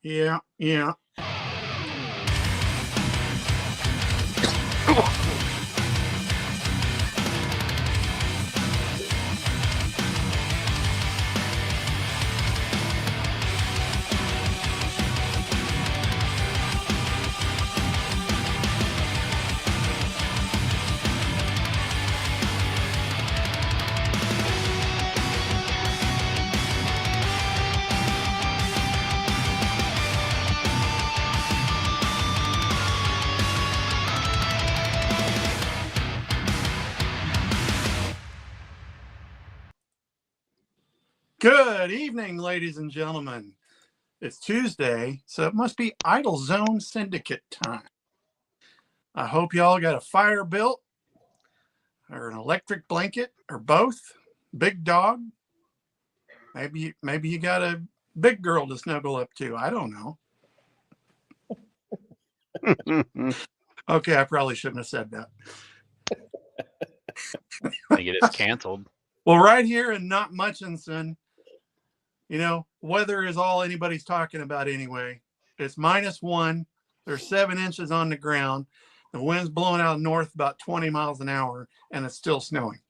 Yeah, yeah. Good evening, ladies and gentlemen. It's Tuesday, so it must be Idle Zone Syndicate time. I hope y'all got a fire built, or an electric blanket, or both. Big dog. Maybe you got a big girl to snuggle up to. I don't know. Okay, I probably shouldn't have said that. I think it is canceled. Well, right here in Not Muchinson, weather is all anybody's talking about anyway. It's -1. There's 7 inches on the ground. The wind's blowing out north about 20 miles an hour, and it's still snowing.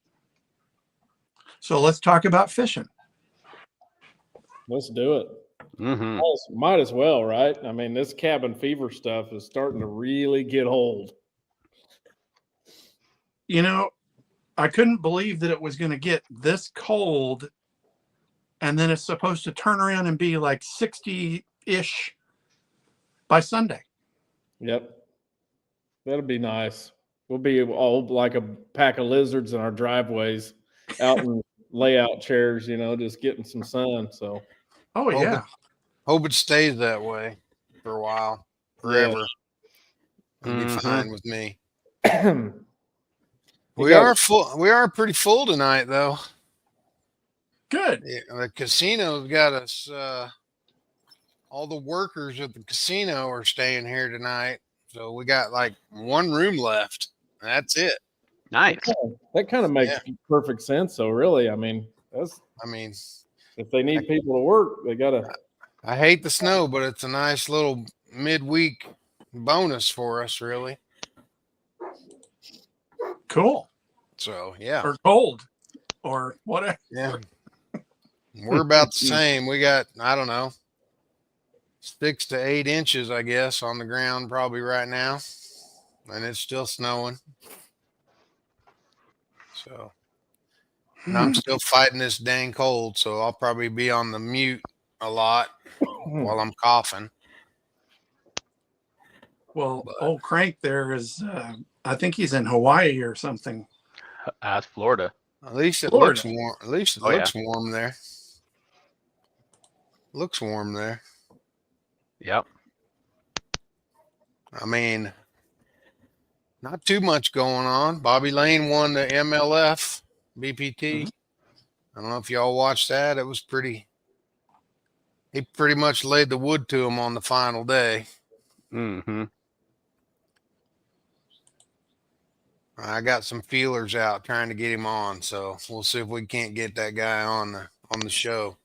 So let's talk about fishing. Let's do it. Mm-hmm. Might as well, right? I mean, this cabin fever stuff is starting to really get hold. I couldn't believe that it was going to get this cold, and then it's supposed to turn around and be like 60-ish by Sunday. Yep. That'll be nice. We'll be all like a pack of lizards in our driveways out in layout chairs, just getting some sun. So, yeah. Hope it stays that way for a while, forever. Yeah. It'll be fine with me. We We are full. We are pretty full tonight, though. Good. The casino's got us. All the workers at the casino are staying here tonight, so we got like one room left. That's it. Nice. That kind of makes perfect sense. So, really, I mean, if they need people to work, they gotta. I hate the snow, but it's a nice little midweek bonus for us, really. Cool. So, yeah. Or cold or whatever. Yeah. We're about the same. We got, I don't know, 6 to 8 inches, I guess, on the ground probably right now. And it's still snowing. So, and I'm still fighting this dang cold. So I'll probably be on the mute a lot while I'm coughing. Well, old Crank there is, I think he's in Hawaii or something. That's Florida. At least it looks warm. At least it looks yeah. warm there. Looks warm there. Yep. I mean, not too much going on. Bobby Lane won the MLF BPT. Mm-hmm. I don't know if y'all watched that. It was pretty. He pretty much laid the wood to him on the final day. Mm-hmm. I got some feelers out trying to get him on, so we'll see if we can't get that guy on the show.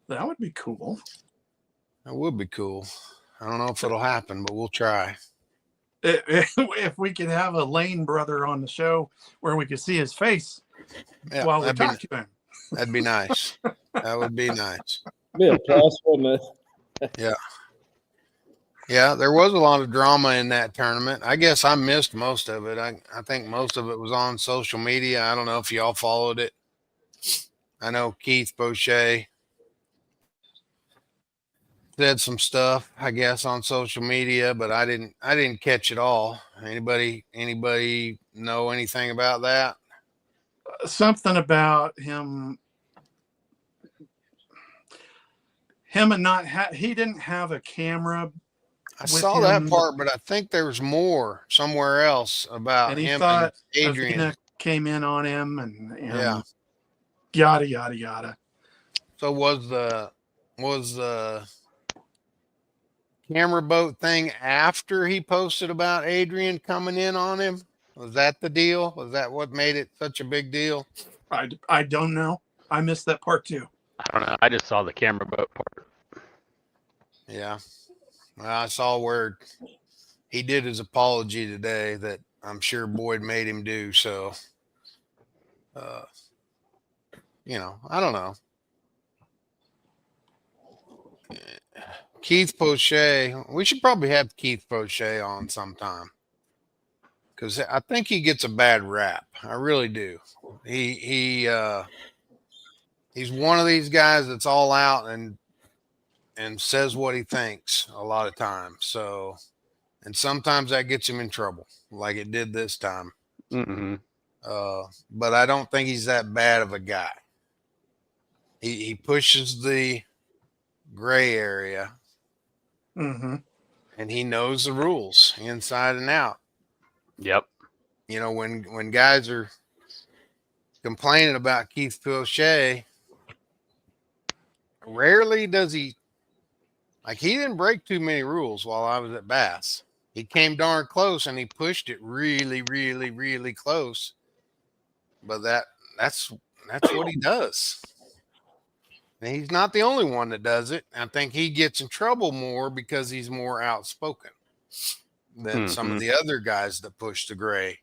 That would be cool. That would be cool. I don't know if it'll happen, but we'll try. If we could have a Lane brother on the show where we could see his face while we talk to him. That'd be nice. That would be nice. Be a plus, wouldn't it? Yeah. Yeah, there was a lot of drama in that tournament. I guess I missed most of it. I think most of it was on social media. I don't know if y'all followed it. I know Keith Boucher said some stuff, I guess, on social media, but I didn't catch it all. Anybody know anything about that? Something about him and not he didn't have a camera. I saw that part, but I think there was more somewhere else about and he him thought and Adrian. Avina came in on him and yeah, yada yada yada. So was the camera boat thing after he posted about Adrian coming in on him? Was that the deal? Was that what made it such a big deal? I don't know. I missed that part too. I don't know. I just saw the camera boat part. Yeah. Well, I saw where he did his apology today that I'm sure Boyd made him do. So, I don't know. Keith Poche, we should probably have Keith Poche on sometime because I think he gets a bad rap. I really do. He's one of these guys that's all out and says what he thinks a lot of times. So, and sometimes that gets him in trouble, like it did this time. Mm-hmm. But I don't think he's that bad of a guy. He pushes the gray area, Mm-hmm. and he knows the rules inside and out. Yep. When guys are complaining about Keith Poche, rarely does he. Like, he didn't break too many rules while I was at Bass. He came darn close, and he pushed it really, really, really close. But that's what he does. And he's not the only one that does it. I think he gets in trouble more because he's more outspoken than some of the other guys that push the gray.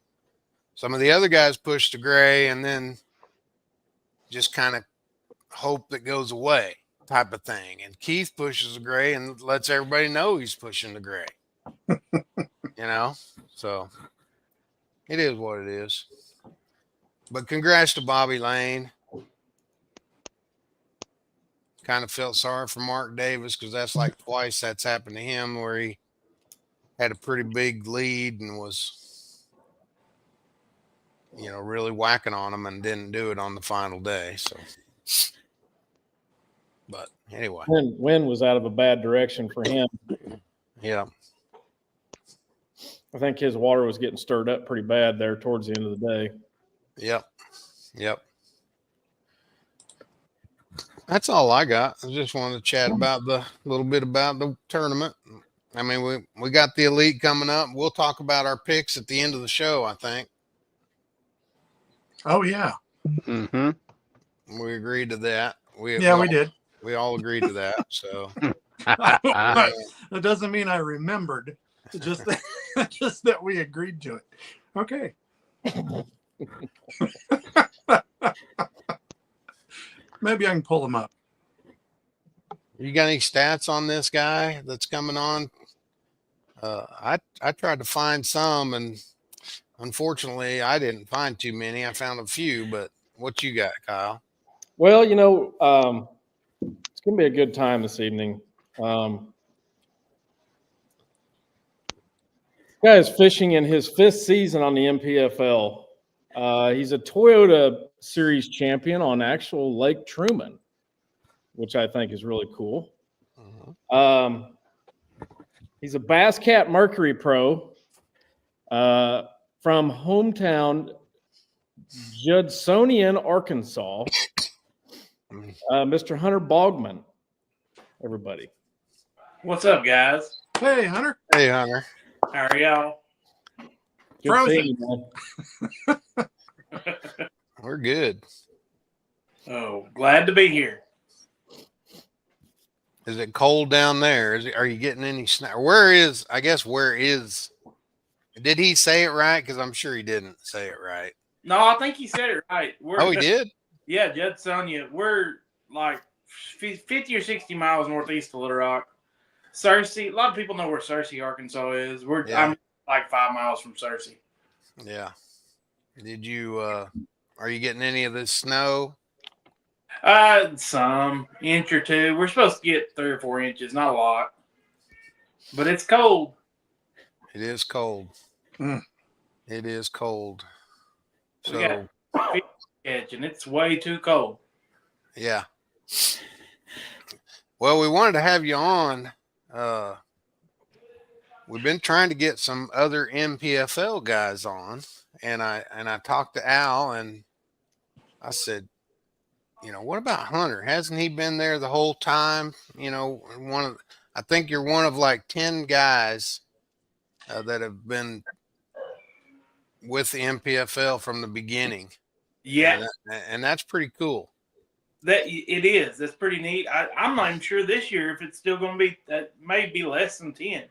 Some of the other guys push the gray and then just kind of hope that goes away type of thing. And Keith pushes the gray and lets everybody know he's pushing the gray. So it is what it is. But congrats to Bobby Lane. Kind of felt sorry for Mark Davis because that's like twice that's happened to him where he had a pretty big lead and was, really whacking on him and didn't do it on the final day. So, but anyway. Wind was out of a bad direction for him. Yeah. I think his water was getting stirred up pretty bad there towards the end of the day. Yep. That's all I got. I just wanted to chat about a little bit about the tournament. I mean, we got the elite coming up. We'll talk about our picks at the end of the show, I think. Oh yeah. Mm-hmm. We agreed to that. We did. We all agreed to that. So That doesn't mean I remembered. Just that we agreed to it. Okay. Maybe I can pull them up. you got any stats on this guy that's coming on? I tried to find some, and unfortunately, I didn't find too many. I found a few, but what you got, Kyle? Well, it's going to be a good time this evening. Guy is fishing in his 5th season on the MPFL. He's a Toyota Series champion on actual Lake Truman, which I think is really cool. Uh-huh. He's a Bass Cat Mercury Pro from hometown Judsonian, Arkansas. Mr. Hunter Baughman, everybody. What's up, guys? Hey, Hunter. Hey, Hunter. How are y'all? Good Frozen. seeing you, man. We're good. Oh, glad to be here. Is it cold down there? Are you getting any snow? Where is? Did he say it right? Because I'm sure he didn't say it right. No, I think he said it right. He did? Yeah, Judsonia. We're like 50 or 60 miles northeast of Little Rock. Searcy. A lot of people know where Searcy, Arkansas is. I'm like 5 miles from Searcy. Yeah. Did you? Are you getting any of this snow? Some inch or two. We're supposed to get 3 or 4 inches, not a lot, but it's cold. It is cold. Mm. It is cold. We So got fish catching. It's way too cold. yeah. Well, we wanted to have you on. We've been trying to get some other MPFL guys on, and I talked to Al, and I said, what about Hunter? Hasn't he been there the whole time? I think you're one of like 10 guys that have been with the MPFL from the beginning. Yeah. And that's pretty cool. That it is. That's pretty neat. I'm not even sure this year if it's still going to be. That may be less than 10.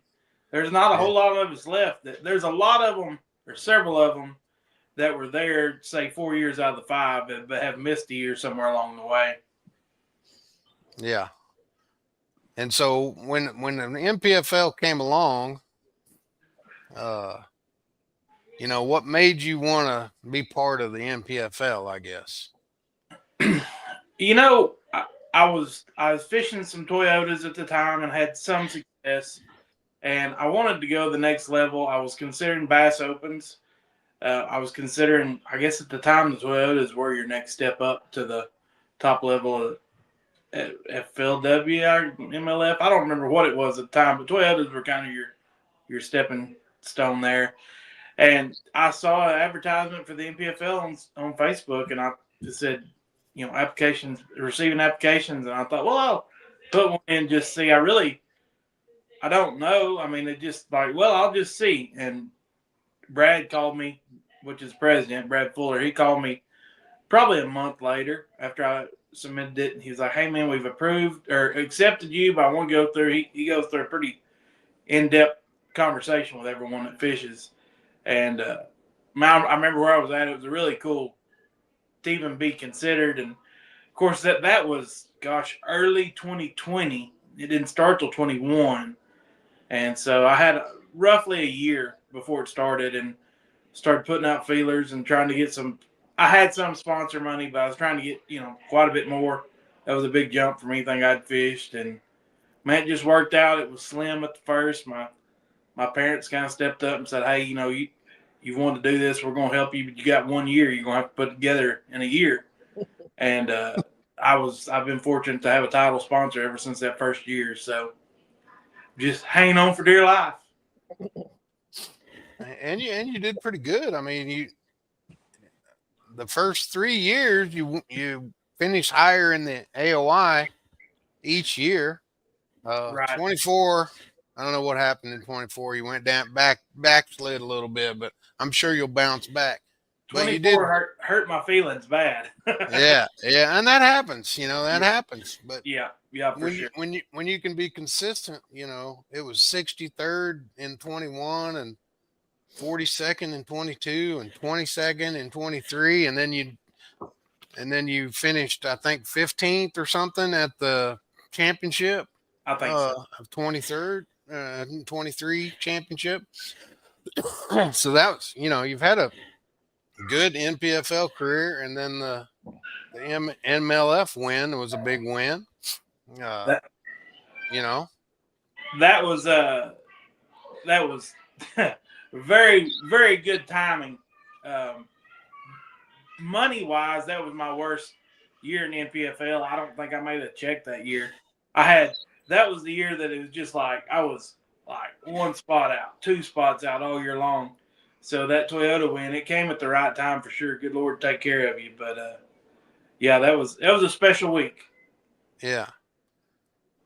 There's not a whole lot of us left. There's a lot of them, or several of them, that were there, say 4 years out of the 5, but have missed a year somewhere along the way. Yeah. And so when the MPFL came along, what made you want to be part of the MPFL, I guess? I was fishing some Toyotas at the time and had some success, and I wanted to go to the next level. I was considering Bass Opens. I was considering, I guess at the time, the Toyotas were your next step up to the top level of FLW or MLF. I don't remember what it was at the time, but Toyotas were kind of your stepping stone there. And I saw an advertisement for the MPFL on Facebook, and I just said, receiving applications, and I thought, well, I'll put one in, just see. I don't know. I mean, it just like, well, I'll just see. And Brad called me, which is president, Brad Fuller. He called me probably a month later after I submitted it, and he was like, hey, man, we've approved or accepted you, but I want to go through. He goes through a pretty in-depth conversation with everyone that fishes. And I remember where I was at. It was really cool to even be considered. And, of course, that was, early 2020. It didn't start till 21. And so I had roughly a year before it started and started putting out feelers and trying to get some – I had some sponsor money, but I was trying to get, quite a bit more. That was a big jump from anything I'd fished. And, man, it just worked out. It was slim at the first. My parents kind of stepped up and said, hey, you want to do this, we're going to help you, but you got 1 year you're going to have to put together in a year. And I've been fortunate to have a title sponsor ever since that first year. So just hanging on for dear life. And you did pretty good. I mean, the first 3 years you finished higher in the AOI each year. Right. 24. I don't know what happened in 24. You went down, backslid a little bit, but I'm sure you'll bounce back. 24 but you did hurt my feelings bad. yeah, and that happens. That happens. But yeah, for sure. When you can be consistent, it was 63rd in 21 and 42nd in 22 and 22nd in 23, and then you finished, I think, 15th or something at the championship. I think so. Of 23rd. 23 championship. So that was, you've had a good NPFL career, and then the MLF win was a big win. That was very, very good timing. Money wise, that was my worst year in the NPFL. I don't think I made a check that year. That was the year that it was just like I was like 1 spot out, 2 spots out all year long. So that Toyota win, it came at the right time for sure. Good Lord, take care of you. But that was a special week. Yeah.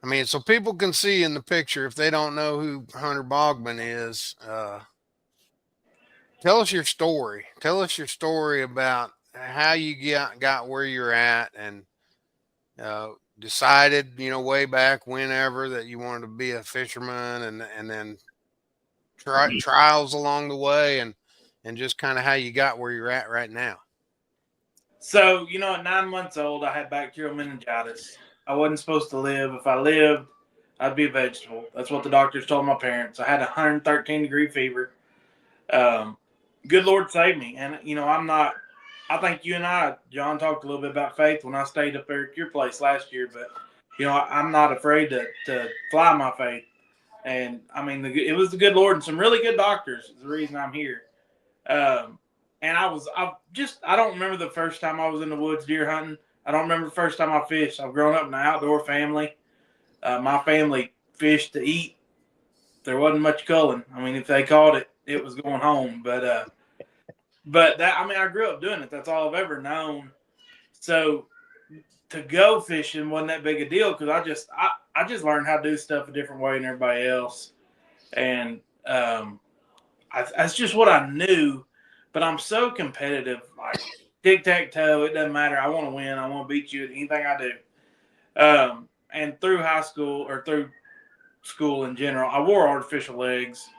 I mean, so people can see in the picture if they don't know who Hunter Baughman is. Tell us your story. Tell us your story about how you got where you're at and decided, way back whenever that you wanted to be a fisherman, and then trials along the way, and just kind of how you got where you're at right now. So, at 9 months old, I had bacterial meningitis. I wasn't supposed to live. If I lived, I'd be a vegetable. That's what the doctors told my parents. I had 113-degree fever. Good Lord save me. And, I think you and I, John, talked a little bit about faith when I stayed up there at your place last year, but, I'm not afraid to fly my faith. And, I mean, it was the good Lord and some really good doctors is the reason I'm here. And I don't remember the first time I was in the woods deer hunting. I don't remember the first time I fished. I've grown up in an outdoor family. My family fished to eat. There wasn't much culling. I mean, if they caught it, it was going home. But I grew up doing it. That's all I've ever known. So to go fishing wasn't that big a deal because I just learned how to do stuff a different way than everybody else. And that's just what I knew. But I'm so competitive. Like, tic-tac-toe. It doesn't matter. I want to win. I want to beat you at anything I do. And through high school or through school in general, I wore artificial legs,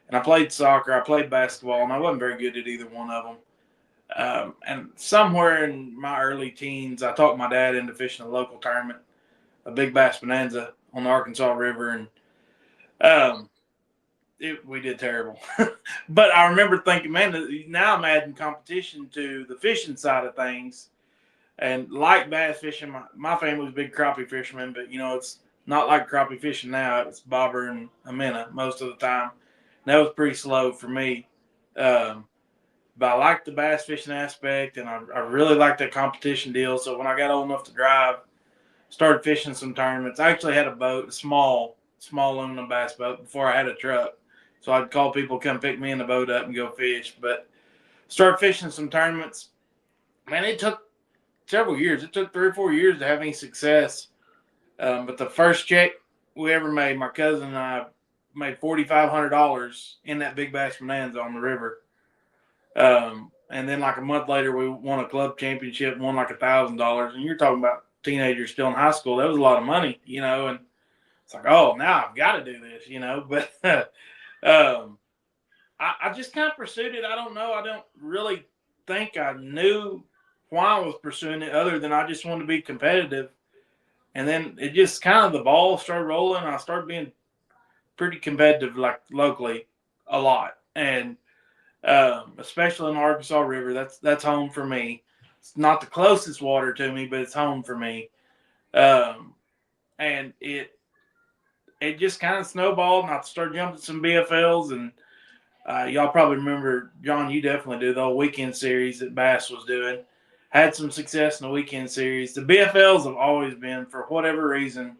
and I played soccer. I played basketball, and I wasn't very good at either one of them. And somewhere in my early teens, I talked my dad into fishing a local tournament, a big bass bonanza on the Arkansas River, and we did terrible. But I remember thinking, man, now I'm adding competition to the fishing side of things. And like bass fishing, my family was big crappie fishermen, but it's not like crappie fishing now. It's bobber and a minnow most of the time. And that was pretty slow for me. But I liked the bass fishing aspect, and I really liked that competition deal. So when I got old enough to drive, started fishing some tournaments. I actually had a boat, a small aluminum bass boat, before I had a truck. So I'd call people come pick me in the boat up and go fish. But started fishing some tournaments. Man, it took several years. It took 3 or 4 years to have any success. But the first check we ever made, my cousin and I made $4,500 in that big bass bonanza on the river. And then like a month later, we won a club championship, won like $1,000. And you're talking about teenagers still in high school. That was a lot of money, and it's like, oh, now I've got to do this, But I just kind of pursued it. I don't know. I don't really think I knew why I was pursuing it, other than I just wanted to be competitive. And then it just kind of, the ball started rolling. I started being pretty competitive, like locally, a lot. And especially in the Arkansas River, that's home for me. It's not the closest water to me, but it's home for me. And it just kind of snowballed, and I started jumping some BFLs. And y'all probably remember, John, you definitely do, the old weekend series that Bass was doing. Had some success in the weekend series. The BFLs have always been, for whatever reason,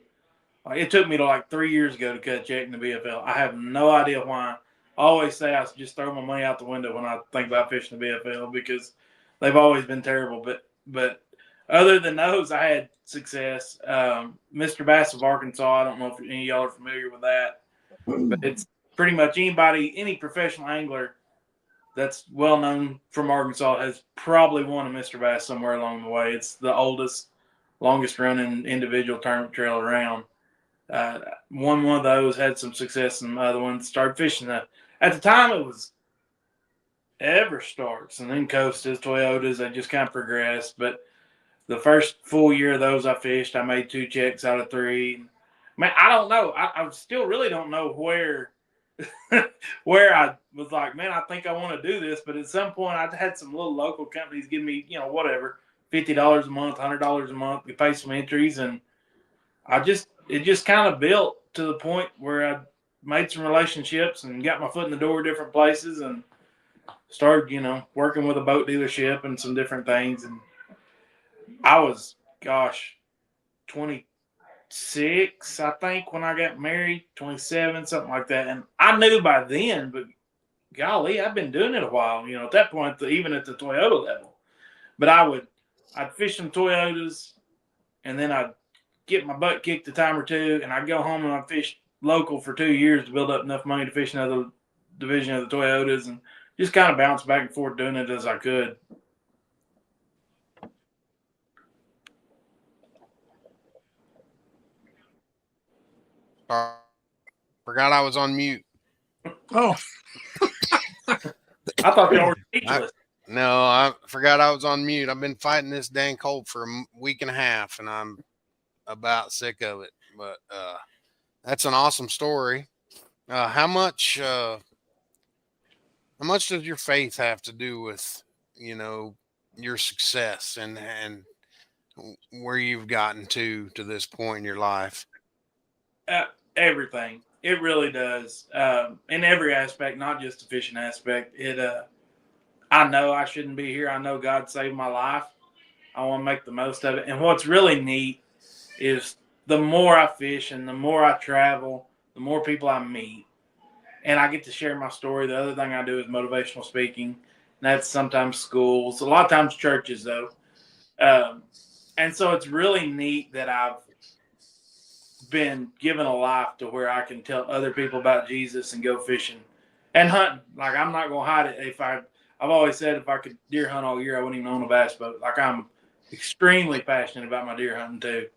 it took me to like 3 years ago to cut a check in the BFL. I have no idea why. I always say I just throw my money out the window when I think about fishing the BFL, because they've always been terrible. But other than those, I had success. Mr. Bass of Arkansas, I don't know if any of y'all are familiar with that, but it's pretty much any professional angler that's well known from Arkansas has probably won a Mr. Bass somewhere along the way. It's the oldest, longest running individual tournament trail around. Won one of those, had some success in the other one, started fishing that. At the time, it was EverStarts and then Costas, Toyotas. They just kind of progressed. But the first full year of those I fished, I made 2 checks out of 3. Man, I don't know. I still really don't know where I was like, man, I think I want to do this. But at some point, I had some little local companies give me, whatever, $50 a month, $100 a month to pay some entries. And it just kind of built to the point where I made some relationships and got my foot in the door different places, and started, working with a boat dealership and some different things. And I was, 26, I think, when I got married, 27, something like that. And I knew by then, but golly, I've been doing it a while, at that point, even at the Toyota level. But I'd fish some Toyotas, and then I'd get my butt kicked a time or two, and I'd go home and I'd fish local for 2 years to build up enough money to fish another division of the Toyotas, and just kind of bounce back and forth doing it as I could. Forgot I was on mute. Oh, I thought y'all were speechless. No, I forgot I was on mute. I've been fighting this dang cold for a week and a half, and I'm about sick of it. But that's an awesome story. How much does your faith have to do with, your success and where you've gotten to this point in your life? Everything. It really does. In every aspect, not just the fishing aspect. I know I shouldn't be here. I know God saved my life. I want to make the most of it. And what's really neat is the more I fish and the more I travel, the more people I meet. And I get to share my story. The other thing I do is motivational speaking. And that's sometimes schools, a lot of times churches, though. And so it's really neat that I've been given a life to where I can tell other people about Jesus and go fishing and hunting. Like, I'm not going to hide it. If I I've always said if I could deer hunt all year, I wouldn't even own a bass boat. Like I'm extremely passionate about my deer hunting too.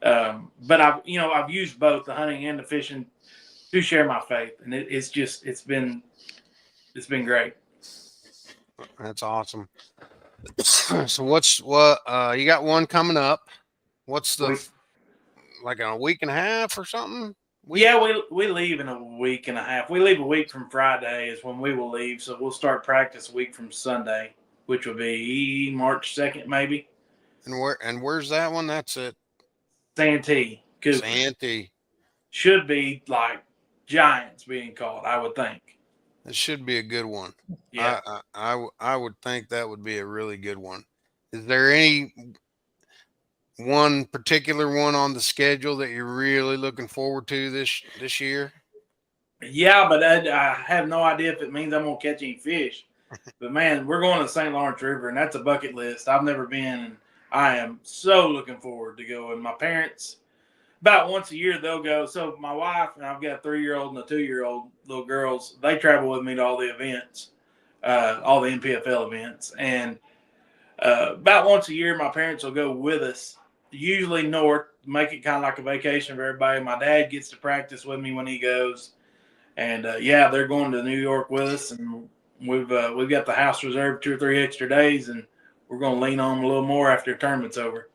But I've used both the hunting and the fishing to share my faith, and it's been great. That's awesome. So what you got one coming up? What's like a week and a half or something? Yeah, we leave in a week and a half. We leave a week from Friday is when we will leave, so we'll start practice a week from Sunday, which will be March 2nd maybe. And where's that one? That's at Santee. Santee. Should be like giants being caught, I would think. It should be a good one. Yeah. I would think that would be a really good one. Is there any one particular one on the schedule that you're really looking forward to this year? Yeah, but I have no idea if it means I'm gonna catch any fish. But man, we're going to the St. Lawrence River, and that's a bucket list. I've never been, and I am so looking forward to going. My parents, about once a year, they'll go. So my wife and I've got a 3-year-old and a 2-year-old little girls. They travel with me to all the events, all the NPFL events, and about once a year, my parents will go with us. Usually north, make it kind of like a vacation for everybody. My dad gets to practice with me when he goes, and they're going to New York with us, and we've got the house reserved 2 or 3 extra days, and we're going to lean on them a little more after the tournament's over.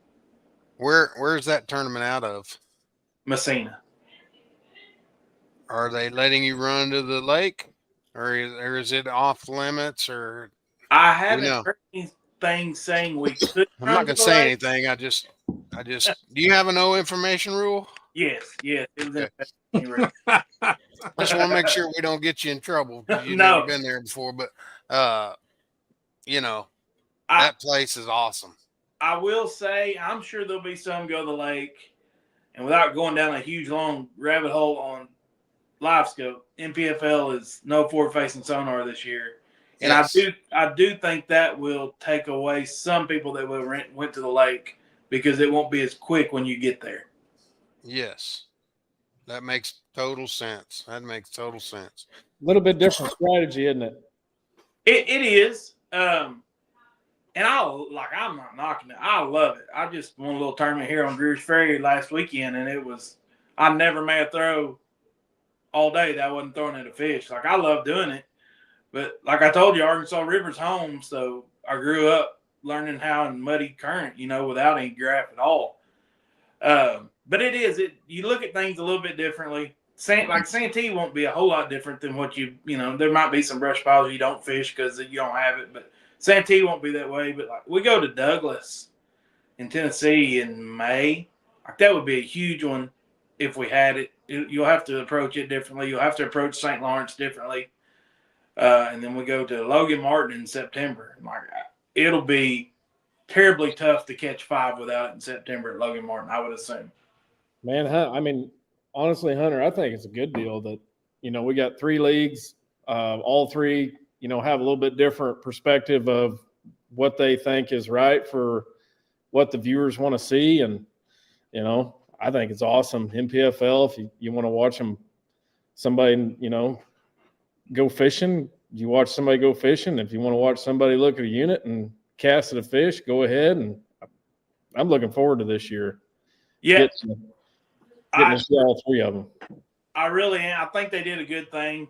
Where's that tournament out of? Messina. Are they letting you run to the lake, or is it off limits? Or I haven't heard anything saying we could. I'm not gonna say anything. I just. Do you have a no information rule? Yes. It was Okay. I Just want to make sure we don't get you in trouble because you've No. never been there before. But that place is awesome. I will say I'm sure there'll be some go to the lake, and without going down a huge long rabbit hole on live scope, NPFL is no forward-facing sonar this year. And Yes. I do think that will take away some people that went to the lake because it won't be as quick when you get there. Yes. That makes total sense. A little bit different strategy, isn't it? It is. And I'm not knocking it. I love it. I just won a little tournament here on Greer's Ferry last weekend, and I never made a throw all day that I wasn't throwing at a fish. Like, I love doing it. But like I told you, Arkansas River's home, so I grew up learning how in muddy current, without any graph at all. But you look at things a little bit differently. Like Santee won't be a whole lot different than what there might be some brush piles you don't fish because you don't have it, but Santee won't be that way. But like we go to Douglas in Tennessee in May, like that would be a huge one if we had it. You'll have to approach it differently. You'll have to approach St. Lawrence differently. And then we go to Logan Martin in September. Like, it'll be terribly tough to catch 5 without it in September at Logan Martin, I would assume. Man, I mean, honestly, Hunter, I think it's a good deal that, we got 3 leagues, all 3, have a little bit different perspective of what they think is right for what the viewers want to see. And, I think it's awesome. NPFL, if you want to watch somebody, go fishing, you watch somebody go fishing. If you want to watch somebody look at a unit and cast at a fish, go ahead. And I'm looking forward to this year. Yeah. Getting to see all 3 of them. I really am. I think they did a good thing.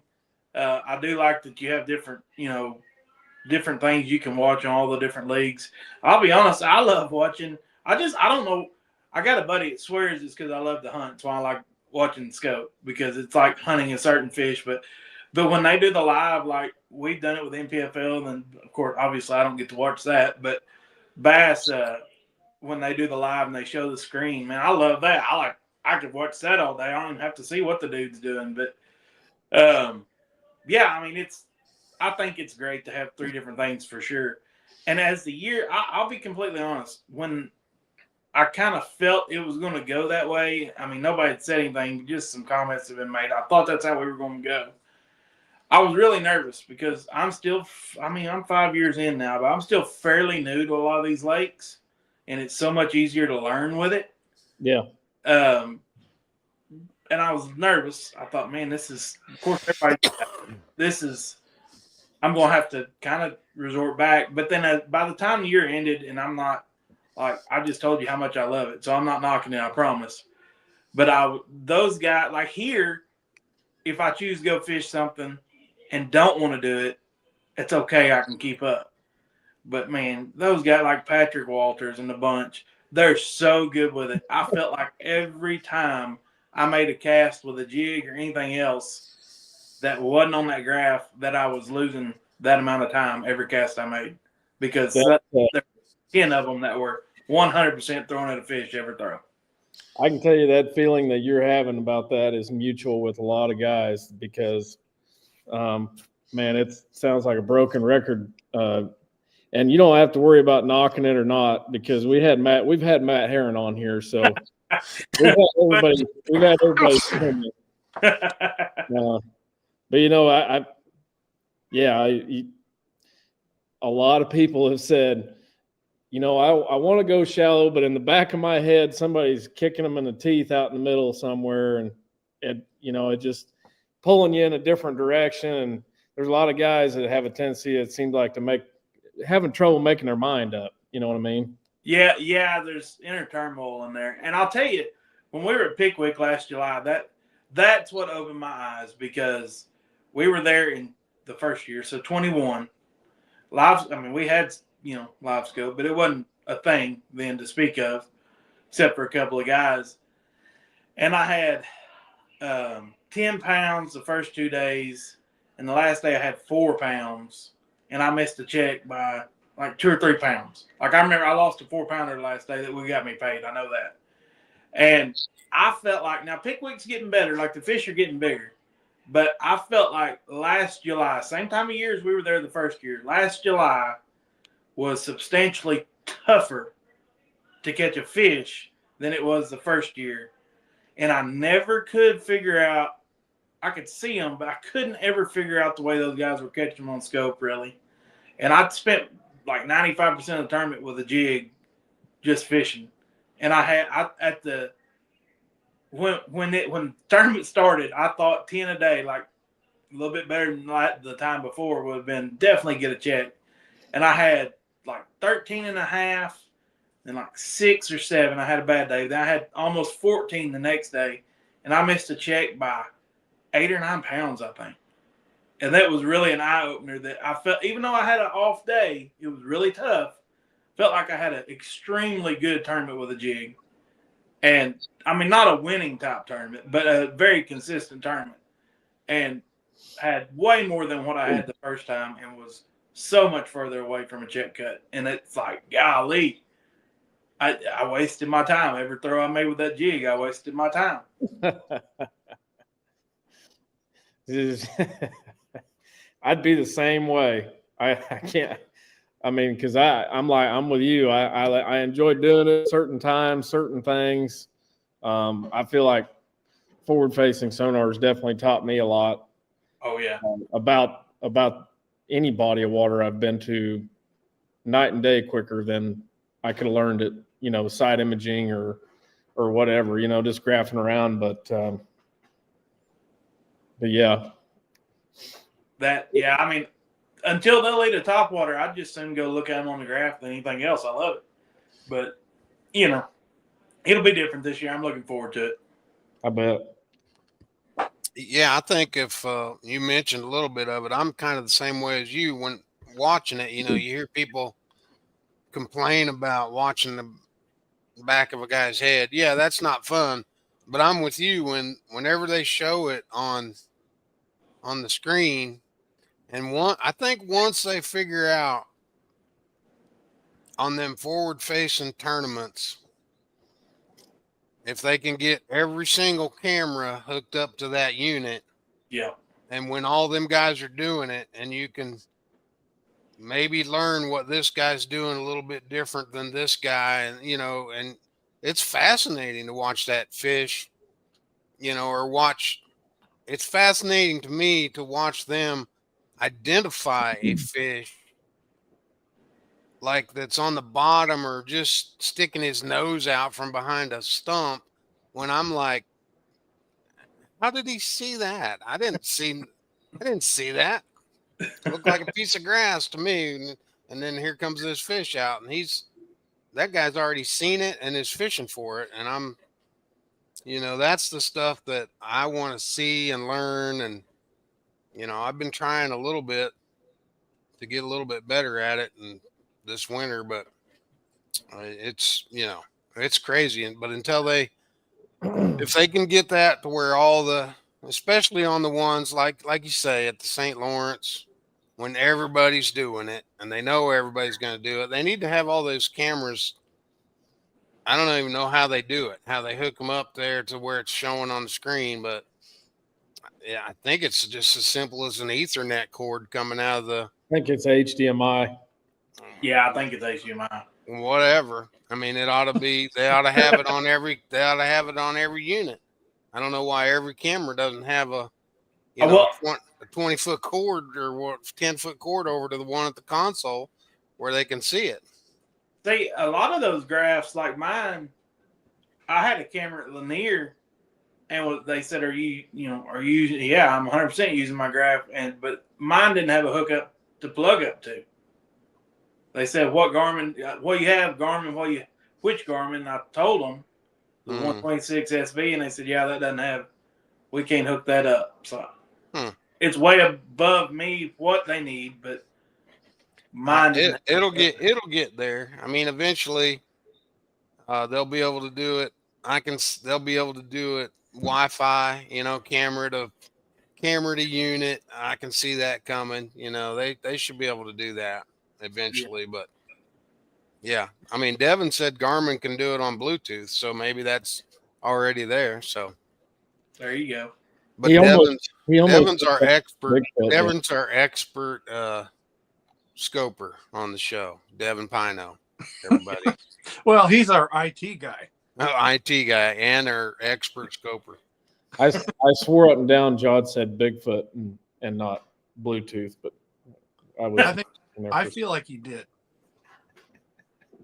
I do like that you have different things you can watch on all the different leagues. I'll be honest, I love watching. I don't know. I got a buddy that swears it's because I love to hunt. That's why I like watching scope, because it's like hunting a certain fish. But when they do the live, like we've done it with NPFL, and of course, obviously I don't get to watch that. But bass, when they do the live and they show the screen, man, I love that. I could watch that all day. I don't even have to see what the dude's doing. But I mean, I think it's great to have 3 different things for sure. And as the year, I'll be completely honest, when I kind of felt it was going to go that way. I mean, nobody had said anything, just some comments have been made. I thought that's how we were going to go. I was really nervous because I'm 5 years in now, but I'm still fairly new to a lot of these lakes, and it's so much easier to learn with it. Yeah. And I was nervous. I thought, man, this is, of course, everybody, this is I'm going to have to kind of resort back. But then by the time the year ended, and I'm not like, I just told you how much I love it. So I'm not knocking it, I promise. But those guys, like here, if I choose to go fish something and don't want to do it, it's okay. I can keep up. But man, those guys like Patrick Walters and the bunch, they're so good with it. I felt like every time I made a cast with a jig or anything else that wasn't on that graph, that I was losing that amount of time every cast I made, because there were 10 of them that were 100% throwing at a fish every throw. I can tell you that feeling that you're having about that is mutual with a lot of guys because, man, it sounds like a broken record. And you don't have to worry about knocking it or not because we've had Matt Herron on here, so we've had everybody. But you know, a lot of people have said, you know, I want to go shallow, but in the back of my head, somebody's kicking them in the teeth out in the middle somewhere, and it just pulling you in a different direction. And there's a lot of guys that have a tendency, it seems like, having trouble making their mind up. You know what I mean? Yeah. There's inner turmoil in there, and I'll tell you, when we were at Pickwick last July, that's what opened my eyes, because we were there in the first year, so 21 live. I mean, we had live scope, but it wasn't a thing then to speak of, except for a couple of guys. And I had 10 pounds the first 2 days, and the last day I had 4 pounds, and I missed a check by like 2 or 3 pounds. Like, I remember I lost a 4-pounder the last day that we got me paid. I know that. And I felt like, now Pickwick's getting better, like the fish are getting bigger. But I felt like last July, same time of year as we were there the first year, last July was substantially tougher to catch a fish than it was the first year. And I never could figure out, I could see them, but I couldn't ever figure out the way those guys were catching them on scope, really. And I'd spent like 95% of the tournament with a jig just fishing. And when the tournament started, I thought 10 a day, like a little bit better than the time before, would have been definitely get a check. And I had like 13 and a half, and like 6 or 7. I had a bad day. Then I had almost 14 the next day, and I missed a check by 8 or 9 pounds, I think. And that was really an eye opener, that I felt, even though I had an off day, it was really tough. Felt like I had an extremely good tournament with a jig. And I mean, not a winning type tournament, but a very consistent tournament. And had way more than what I had the first time, and was so much further away from a check cut. And it's like, golly, I wasted my time. Every throw I made with that jig, I wasted my time. I'd be the same way. I can't. I mean, because I'm with you. I enjoy doing it certain times, certain things. I feel like forward-facing sonar has definitely taught me a lot. Oh yeah. About any body of water I've been to, night and day quicker than I could have learned it. Side imaging or whatever. Just graphing around. But yeah. I mean, until they'll eat a topwater, I'd just soon go look at them on the graph than anything else. I love it. But, it'll be different this year. I'm looking forward to it. I bet. Yeah, I think if you mentioned a little bit of it, I'm kind of the same way as you. When watching it, you hear people complain about watching the back of a guy's head. Yeah, that's not fun. But I'm with you whenever they show it on the screen. And I think once they figure out on them forward-facing tournaments, if they can get every single camera hooked up to that unit, yeah, and when all them guys are doing it, and you can maybe learn what this guy's doing a little bit different than this guy, and and it's fascinating to watch that fish, or watch. It's fascinating to me to watch them identify a fish like that's on the bottom or just sticking his nose out from behind a stump, when I'm like, how did he see that? I didn't see that. Looked like a piece of grass to me. And then here comes this fish out, and that guy's already seen it and is fishing for it. And that's the stuff that I want to see and learn. And, I've been trying a little bit to get a little bit better at it and this winter, but it's crazy. But if they can get that to where especially on the ones like you say at the St. Lawrence, when everybody's doing it and they know everybody's going to do it, they need to have all those cameras. I don't even know how they do it, how they hook them up there to where it's showing on the screen, but yeah, I think it's just as simple as an Ethernet cord coming out of the. I think it's HDMI. Yeah, I think it's HDMI. Whatever. I mean, it ought to be. They ought to have it on every. They ought to have it on every unit. I don't know why every camera doesn't have a 20-foot cord or 10-foot cord over to the one at the console where they can see it. See, a lot of those graphs, like mine, I had a camera at Lanier, and they said, "Are you using?" Yeah, I'm 100% using my graph, but mine didn't have a hookup to plug up to. They said, "What Garmin? What you have, Garmin? Which Garmin?" And I told them the 126 SV, and they said, "Yeah, that doesn't have. We can't hook that up." So it's way above me what they need, but mine didn't. It'll get there. I mean, eventually, they'll be able to do it. They'll be able to do it Wi-Fi. Camera to unit. I can see that coming. They should be able to do that eventually, but yeah, I mean, Devin said Garmin can do it on Bluetooth, so maybe that's already there. So there you go. But Devin's our expert. Devin's our expert scoper on the show. Devin Pino, everybody. Well, he's our IT guy. IT guy and our expert scoper. I swore up and down Jod said Bigfoot and not Bluetooth, but I feel like he did.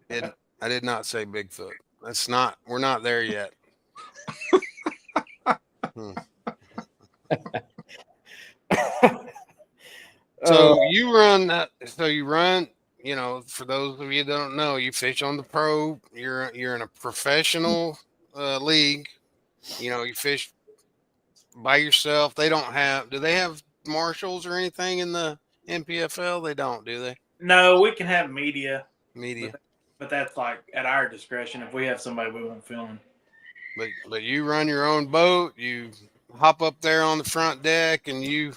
I did not say Bigfoot. We're not there yet. So you run, for those of you that don't know, you fish on the pro, you're in a professional league, you fish by yourself. Do they have marshals or anything in the NPFL? They don't, do they? No, we can have media. But that's like at our discretion if we have somebody we want filming. But you run your own boat, you hop up there on the front deck, and you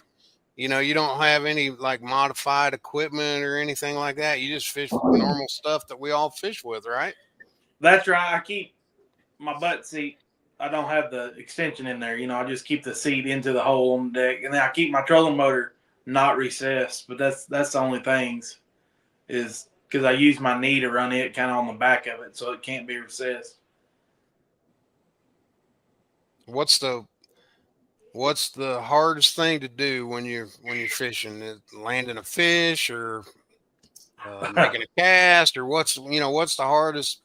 don't have any like modified equipment or anything like that. You just fish with normal stuff that we all fish with, right? That's right. I keep my butt seat. I don't have the extension in there. I just keep the seat into the hole on the deck, and then I keep my trolling motor not recessed. But that's the only things is because I use my knee to run it kind of on the back of it, so it can't be recessed. What's the hardest thing to do when you're fishing? Landing a fish or making a cast, or what's the hardest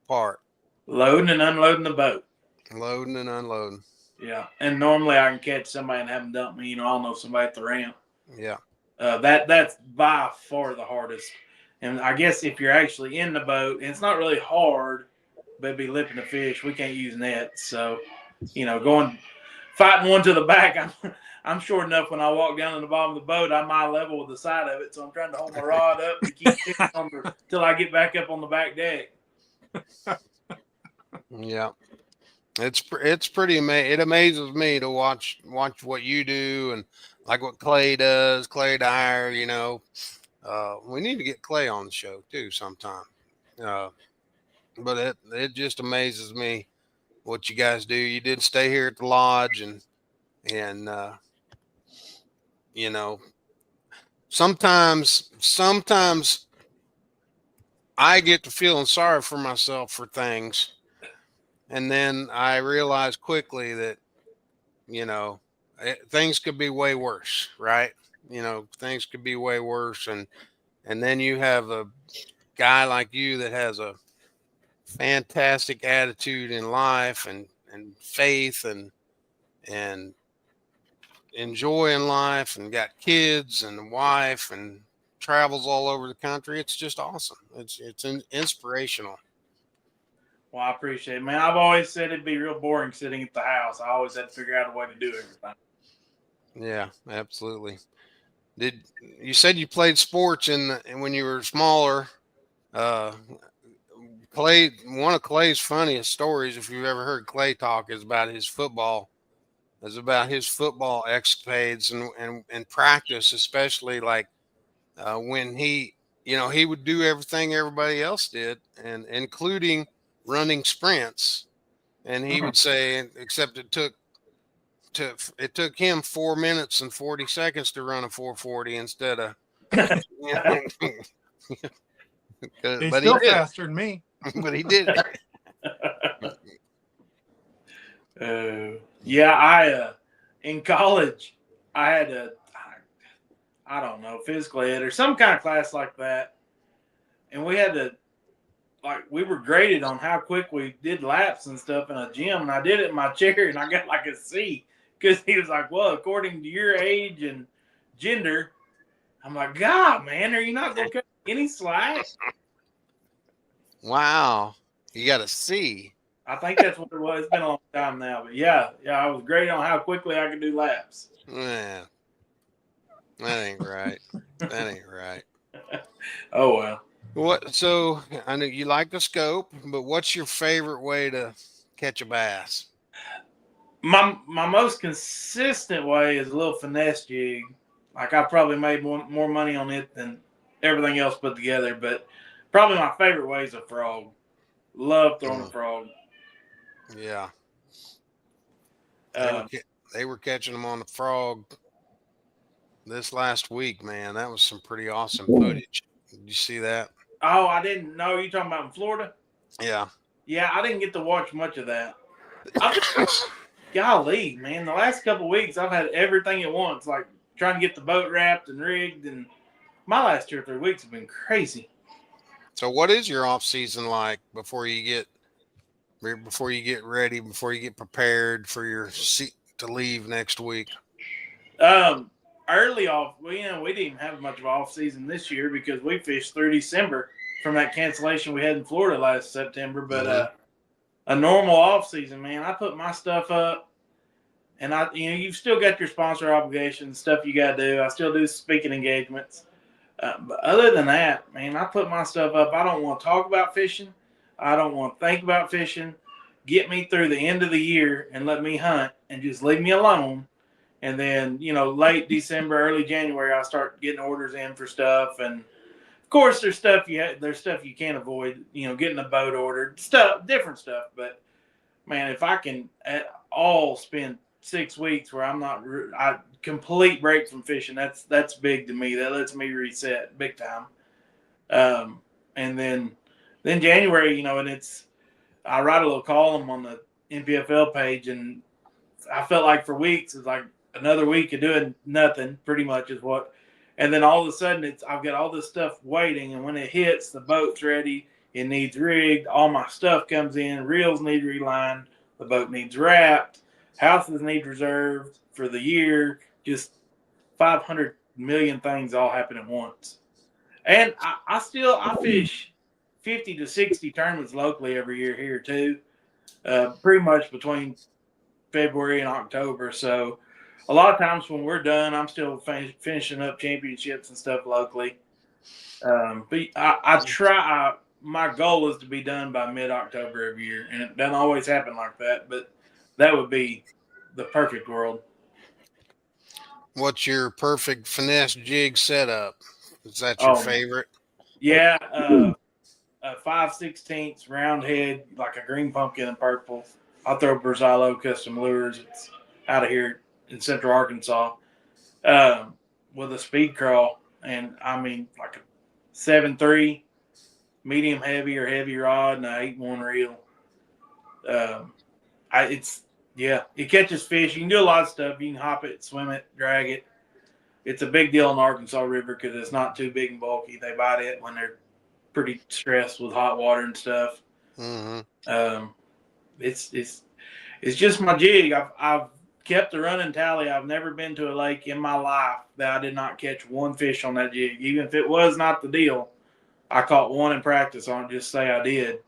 part? Loading and unloading the boat. Loading and unloading. Yeah, and normally I can catch somebody and have them dump me. I'll know somebody at the ramp. Yeah. That's by far the hardest. And I guess if you're actually in the boat, and it's not really hard, but it'd be lipping the fish. We can't use nets, so fighting one to the back. I'm short enough when I walk down to the bottom of the boat, I'm eye level with the side of it, so I'm trying to hold my rod up to keep fishing until I get back up on the back deck. Yeah, it's pretty amazing. It amazes me to watch what you do and like what Clay does. Clay Dyer, we need to get Clay on the show too sometime. But it just amazes me what you guys do. You did stay here at the lodge and sometimes I get to feeling sorry for myself for things. And then I realize quickly that, things could be way worse, right? Things could be way worse. And then you have a guy like you that has a fantastic attitude in life and faith and enjoying life and got kids and a wife and travels all over the country. It's just awesome. It's inspirational. Well, I appreciate it, man. I've always said it'd be real boring sitting at the house. I always had to figure out a way to do everything. Yeah, absolutely. Did you said you played sports when you were smaller? Uh, Clay, one of Clay's funniest stories, if you've ever heard Clay talk, is about his football. Is about his football escapades and practice, especially like when he would do everything everybody else did, and including running sprints. And he would say, except it took him 4 minutes and 40 seconds to run a 440 instead of, He's but he still did, faster than me. but he did it. Yeah, I in college I had I don't know, physical ed or some kind of class like that, and we had to we were graded on how quick we did laps and stuff in a gym, and I did it in my chair and I got like a C because he was like, well, according to your age and gender. I'm like, God, man, are you not gonna cut any slack? Wow, you got a C. I think that's what it was. It's been a long time now, but yeah, I was great on how quickly I could do laps. Yeah, that ain't right. That ain't right. Oh well. What? So I know you like the scope, but what's your favorite way to catch a bass? My most consistent way is a little finesse jig. Like I probably made more money on it than everything else put together, but probably my favorite way is a frog. Love throwing a frog. Yeah, Um, they were catching them on the frog this last week, man. That was some pretty awesome footage. Did you see that? oh, I didn't know you talking about in Florida. Yeah. Yeah, I didn't get to watch much of that. Golly, man, the last couple of weeks I've had everything at once, like trying to get the boat wrapped and rigged, and my last 2 or 3 weeks have been crazy. So what is your off season like before you get ready, before you get prepared for your seat to leave next week? Early off, we didn't have much of an off season this year because we fished through December from that cancellation we had in Florida last September. But a normal off season, man, I put my stuff up, and you've still got your sponsor obligations, stuff you got to do. I still do speaking engagements. But other than that, man, I put my stuff up. I don't want to talk about fishing. I don't want to think about fishing. Get me through the end of the year and let me hunt and just leave me alone. And then, late December, early January, I start getting orders in for stuff. And of course, there's stuff you can't avoid. Getting a boat ordered, different stuff. But man, if I can at all spend 6 weeks where I complete break from fishing, that's big to me. That lets me reset big time. And then January, and I write a little column on the NPFL page, and I felt like for weeks it's like another week of doing nothing, pretty much is what. And then all of a sudden I've got all this stuff waiting, and when it hits, the boat's ready, it needs rigged, all my stuff comes in, reels need relined, the boat needs wrapped, houses need reserved for the year, just 500 million things all happen at once. And I fish 50 to 60 tournaments locally every year here too, pretty much between February and October. So a lot of times when we're done, I'm still finishing up championships and stuff locally. But I try. My goal is to be done by mid-October every year, and it doesn't always happen like that. But that would be the perfect world. What's your perfect finesse jig setup? Is that your favorite? Yeah, 5/16 round head, like a green pumpkin and purple. I throw Berzalo Custom Lures. It's out of here in Central Arkansas, with a speed crawl, and I mean like a 7.3 medium heavy or heavy rod and an 8-1 reel. It catches fish. You can do a lot of stuff. You can hop it, swim it, drag it. It's a big deal in the Arkansas River because it's not too big and bulky. They bite it when they're pretty stressed with hot water and stuff. Mm-hmm. It's just my jig. I've kept the running tally. I've never been to a lake in my life that I did not catch one fish on that jig. Even if it was not the deal, I caught one in practice on it, just say I did.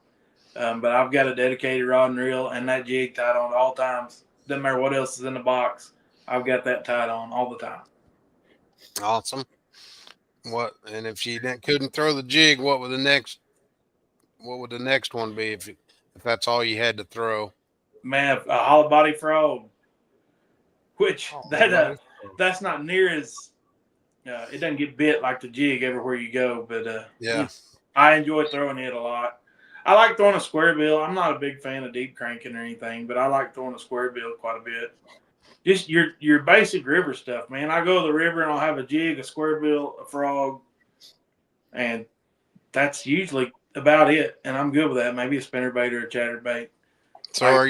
But I've got a dedicated rod and reel and that jig tied on at all times. Doesn't matter what else is in the box. I've got that tied on all the time. Awesome. What? And if you couldn't throw the jig, what would the next one be if that's all you had to throw? Man, a hollow body frog, which that's not near as it doesn't get bit like the jig everywhere you go, but yeah, I enjoy throwing it a lot. I like throwing a square bill. I'm not a big fan of deep cranking or anything, but I like throwing a square bill quite a bit. Just your basic river stuff, man. I go to the river and I'll have a jig, a square bill, a frog, and that's usually about it. And I'm good with that. Maybe a spinnerbait or a chatterbait. So are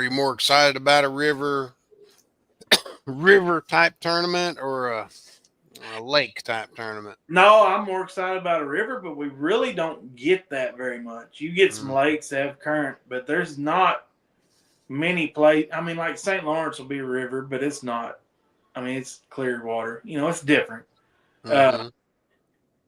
you more excited about a river type tournament or a lake type tournament? No, I'm more excited about a river, but we really don't get that very much. You get some lakes that have current, but there's not many places. I mean, like St. Lawrence will be a river, but it's not. I mean, it's clear water. You know, it's different.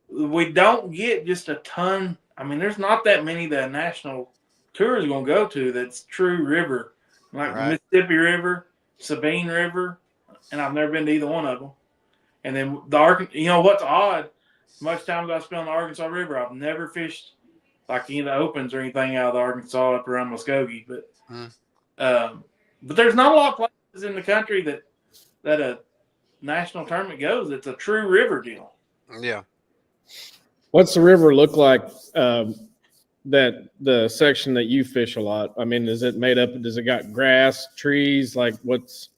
We don't get just a ton. I mean, there's not that many that a national tour is going to go to that's true river. Like Mississippi River, Sabine River, and I've never been to either one of them. And then you know what's odd? Much time as I spent on the Arkansas River, I've never fished like any of the opens or anything out of the Arkansas up around Muskogee. But there's not a lot of places in the country that a national tournament goes. It's a true river deal. Yeah. What's the river look like? That the section that you fish a lot. I mean, is it made up? Does it got grass, trees? Like what's?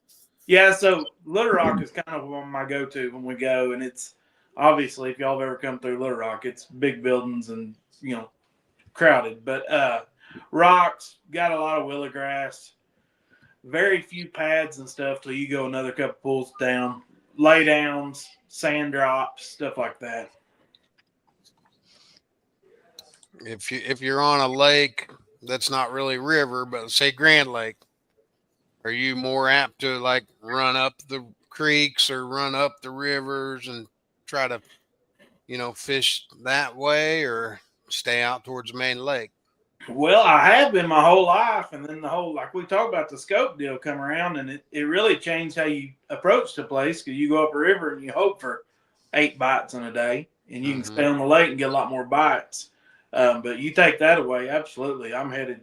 Yeah, so Little Rock is kind of my go-to when we go, and it's obviously if y'all have ever come through Little Rock, it's big buildings and crowded. But rocks got a lot of willow grass, very few pads and stuff till you go another couple pulls down, lay downs, sand drops, stuff like that. If you're on a lake that's not really river, but say Grand Lake, are you more apt to like run up the creeks or run up the rivers and try to, fish that way, or stay out towards the main lake? Well, I have been my whole life, and then like we talked about the scope deal come around, and it really changed how you approach the place because you go up a river and you hope for 8 bites in a day, and you can stay on the lake and get a lot more bites. But you take that away, absolutely. I'm headed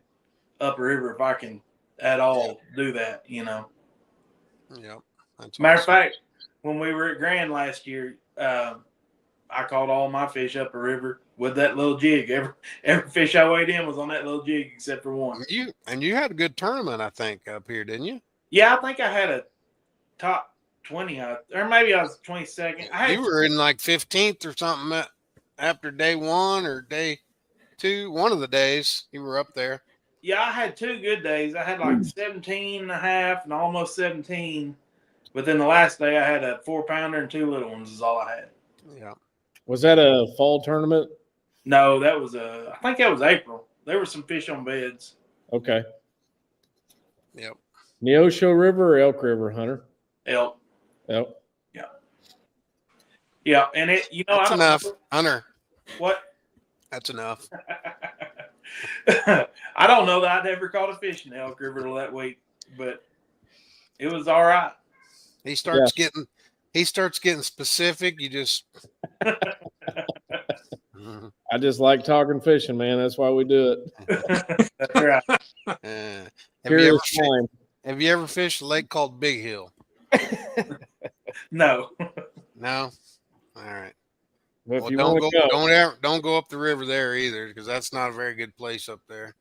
up a river if I can at all do that, Yep. Matter of fact, when we were at Grand last year, I caught all my fish up a river with that little jig. Every fish I weighed in was on that little jig except for one. You had a good tournament, I think, up here, didn't you? Yeah, I think I had a top 20, or maybe I was 22nd. You were in like 15th or something after day 1 or day 2. One of the days you were up there. Yeah, I had 2 good days. I had like 17 and a half and almost 17. But then the last day I had a 4-pounder and 2 little ones is all I had. Yeah. Was that a fall tournament? No, that was I think that was April. There were some fish on beds. Okay. Yep. Neosho River or Elk River, Hunter? Elk. Elk. Yeah. Yeah, and that's enough, Hunter. What? That's enough. I don't know that I'd ever caught a fish in Elk River that week, but it was all right. He starts getting specific. You just. I just like talking fishing, man. That's why we do it. That's right. Have you ever fished a lake called Big Hill? No. No. All right. Well, don't go up the river there either, because that's not a very good place up there.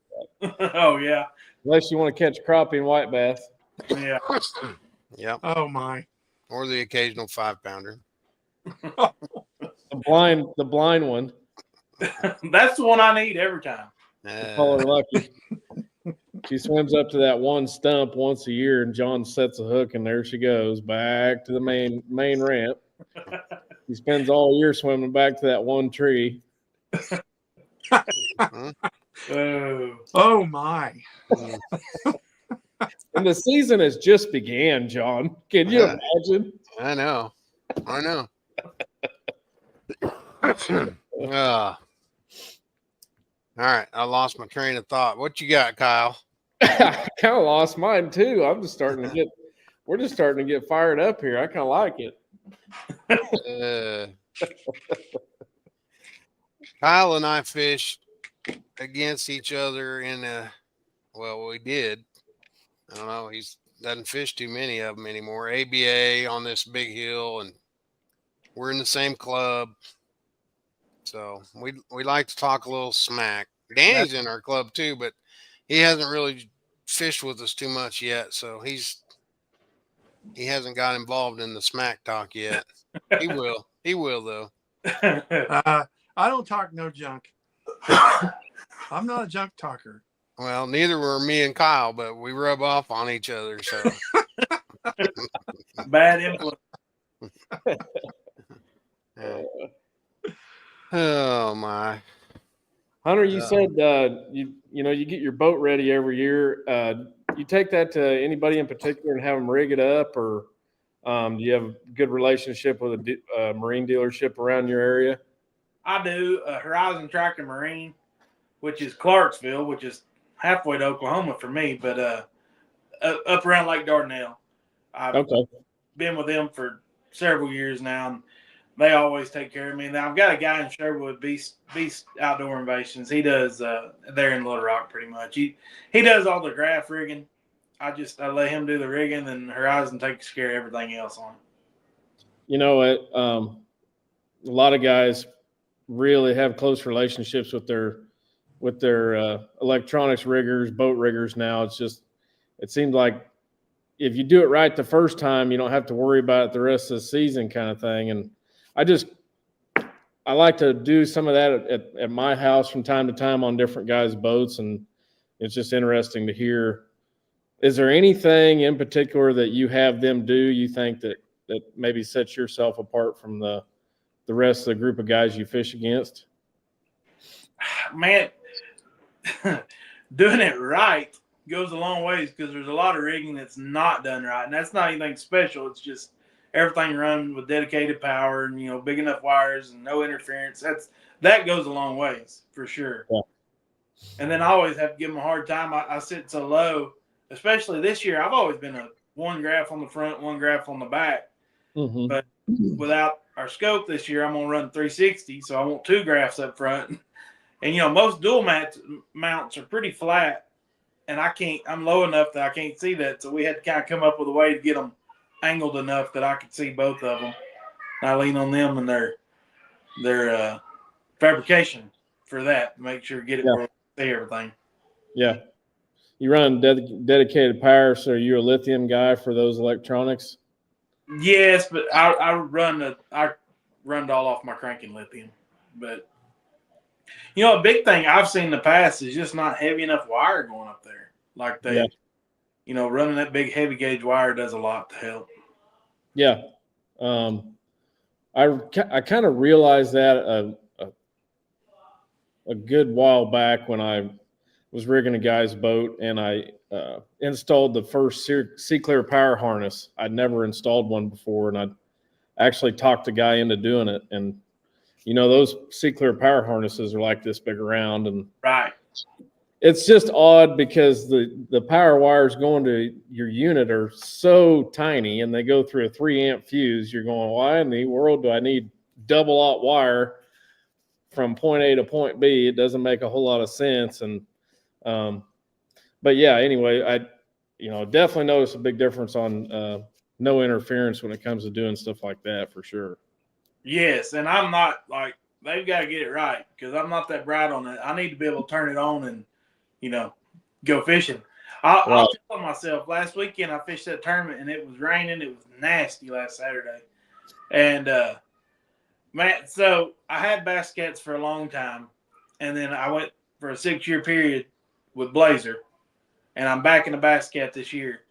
Oh yeah. Unless you want to catch crappie and white bass. Yeah. Yep. Oh my. Or the occasional 5-pounder. The blind one. That's the one I need every time. Call her lucky. She swims up to that one stump once a year, and John sets a hook, and there she goes back to the main ramp. He spends all year swimming back to that one tree. Oh my. And the season has just began, John. Can you imagine? I know. All right, I lost my train of thought. What you got, Kyle? I kind of lost mine too. We're just starting to get fired up here. I kind of like it. Kyle and I fished against each other we did. I don't know. He doesn't fish too many of them anymore. ABA on this big hill, and we're in the same club. So we like to talk a little smack. Danny's in our club too, but he hasn't really fished with us too much yet. So he hasn't got involved in the smack talk yet. He will. He will though. I don't talk no junk. I'm not a junk talker. Well, neither were me and Kyle, but we rub off on each other. So Bad influence. Oh my. Hunter, you said you get your boat ready every year. You take that to anybody in particular and have them rig it up, or do you have a good relationship with a marine dealership around your area? I do. Horizon Track and Marine, which is Clarksville, which is halfway to Oklahoma for me, but up around Lake Dardanelle. I've been with them for several years now, and they always take care of me. Now I've got a guy in Sherwood, Beast Outdoor Innovations. He does there in Little Rock pretty much. He does all the graph rigging. I let him do the rigging, and Horizon takes care of everything else on it. You know what? A lot of guys really have close relationships with their electronics riggers, boat riggers. Now it seems like if you do it right the first time, you don't have to worry about it the rest of the season, kind of thing. And I like to do some of that at my house from time to time on different guys' boats, and it's just interesting to hear. Is there anything in particular that you have them do you think that maybe sets yourself apart from the rest of the group of guys you fish against? Man, doing it right goes a long ways, because there's a lot of rigging that's not done right, and that's not anything special. It's just everything run with dedicated power and big enough wires and no interference. That goes a long ways for sure. Yeah. And then I always have to give them a hard time. I sit so low, especially this year. I've always been a one graph on the front, one graph on the back. Mm-hmm. But without our scope this year, I'm gonna run 360, so I want two graphs up front. And most dual mounts are pretty flat, and I'm low enough that I can't see that. So we had to kind of come up with a way to get them angled enough that I could see both of them. And I lean on them and their fabrication for that to make sure to get it where I see everything. Yeah. You run dedicated power, so you're a lithium guy for those electronics? Yes, but I run it all off my cranking lithium. But a big thing I've seen in the past is just not heavy enough wire going up there. Like running that big heavy gauge wire does a lot to help. Yeah. I kind of realized that a good while back when I was rigging a guy's boat, and I installed the first Sea-Clear power harness. I'd never installed one before, and I actually talked the guy into doing it. And those Sea-Clear power harnesses are like this big around, and right. It's just odd because the power wires going to your unit are so tiny, and they go through a 3-amp fuse. You're going, why in the world do I need double aught wire from point A to point B? It doesn't make a whole lot of sense. And but yeah, anyway, I definitely notice a big difference on no interference when it comes to doing stuff like that, for sure. Yes, and I'm not like, they've got to get it right, because I'm not that bright on it. I need to be able to turn it on and go fishing. I'll tell myself, last weekend I fished that tournament and it was raining. It was nasty last Saturday. And, man, so I had bass cats for a long time. And then I went for a 6-year period with Blazer. And I'm back in the bass cat this year.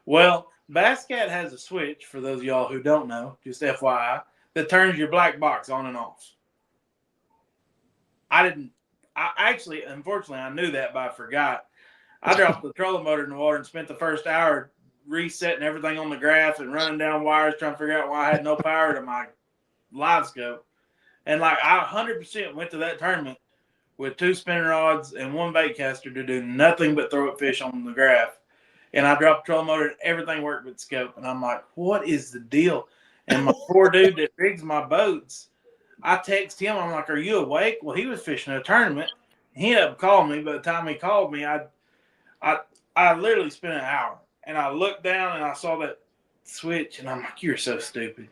Well, bass cat has a switch, for those of y'all who don't know, just FYI, that turns your black box on and off. Unfortunately, I knew that, but I forgot. I dropped the trolling motor in the water and spent the first hour resetting everything on the graph and running down wires trying to figure out why I had no power to my live scope. And like I 100% went to that tournament with 2 spinning rods and 1 bait caster to do nothing but throw at fish on the graph. And I dropped the trolling motor and everything worked with scope. And I'm like, what is the deal? And my poor dude that rigs my boats, I text him. I'm like, are you awake? Well, he was fishing a tournament. He ended up calling me. By the time he called me, I literally spent an hour. And I looked down and I saw that switch. And I'm like, you're so stupid.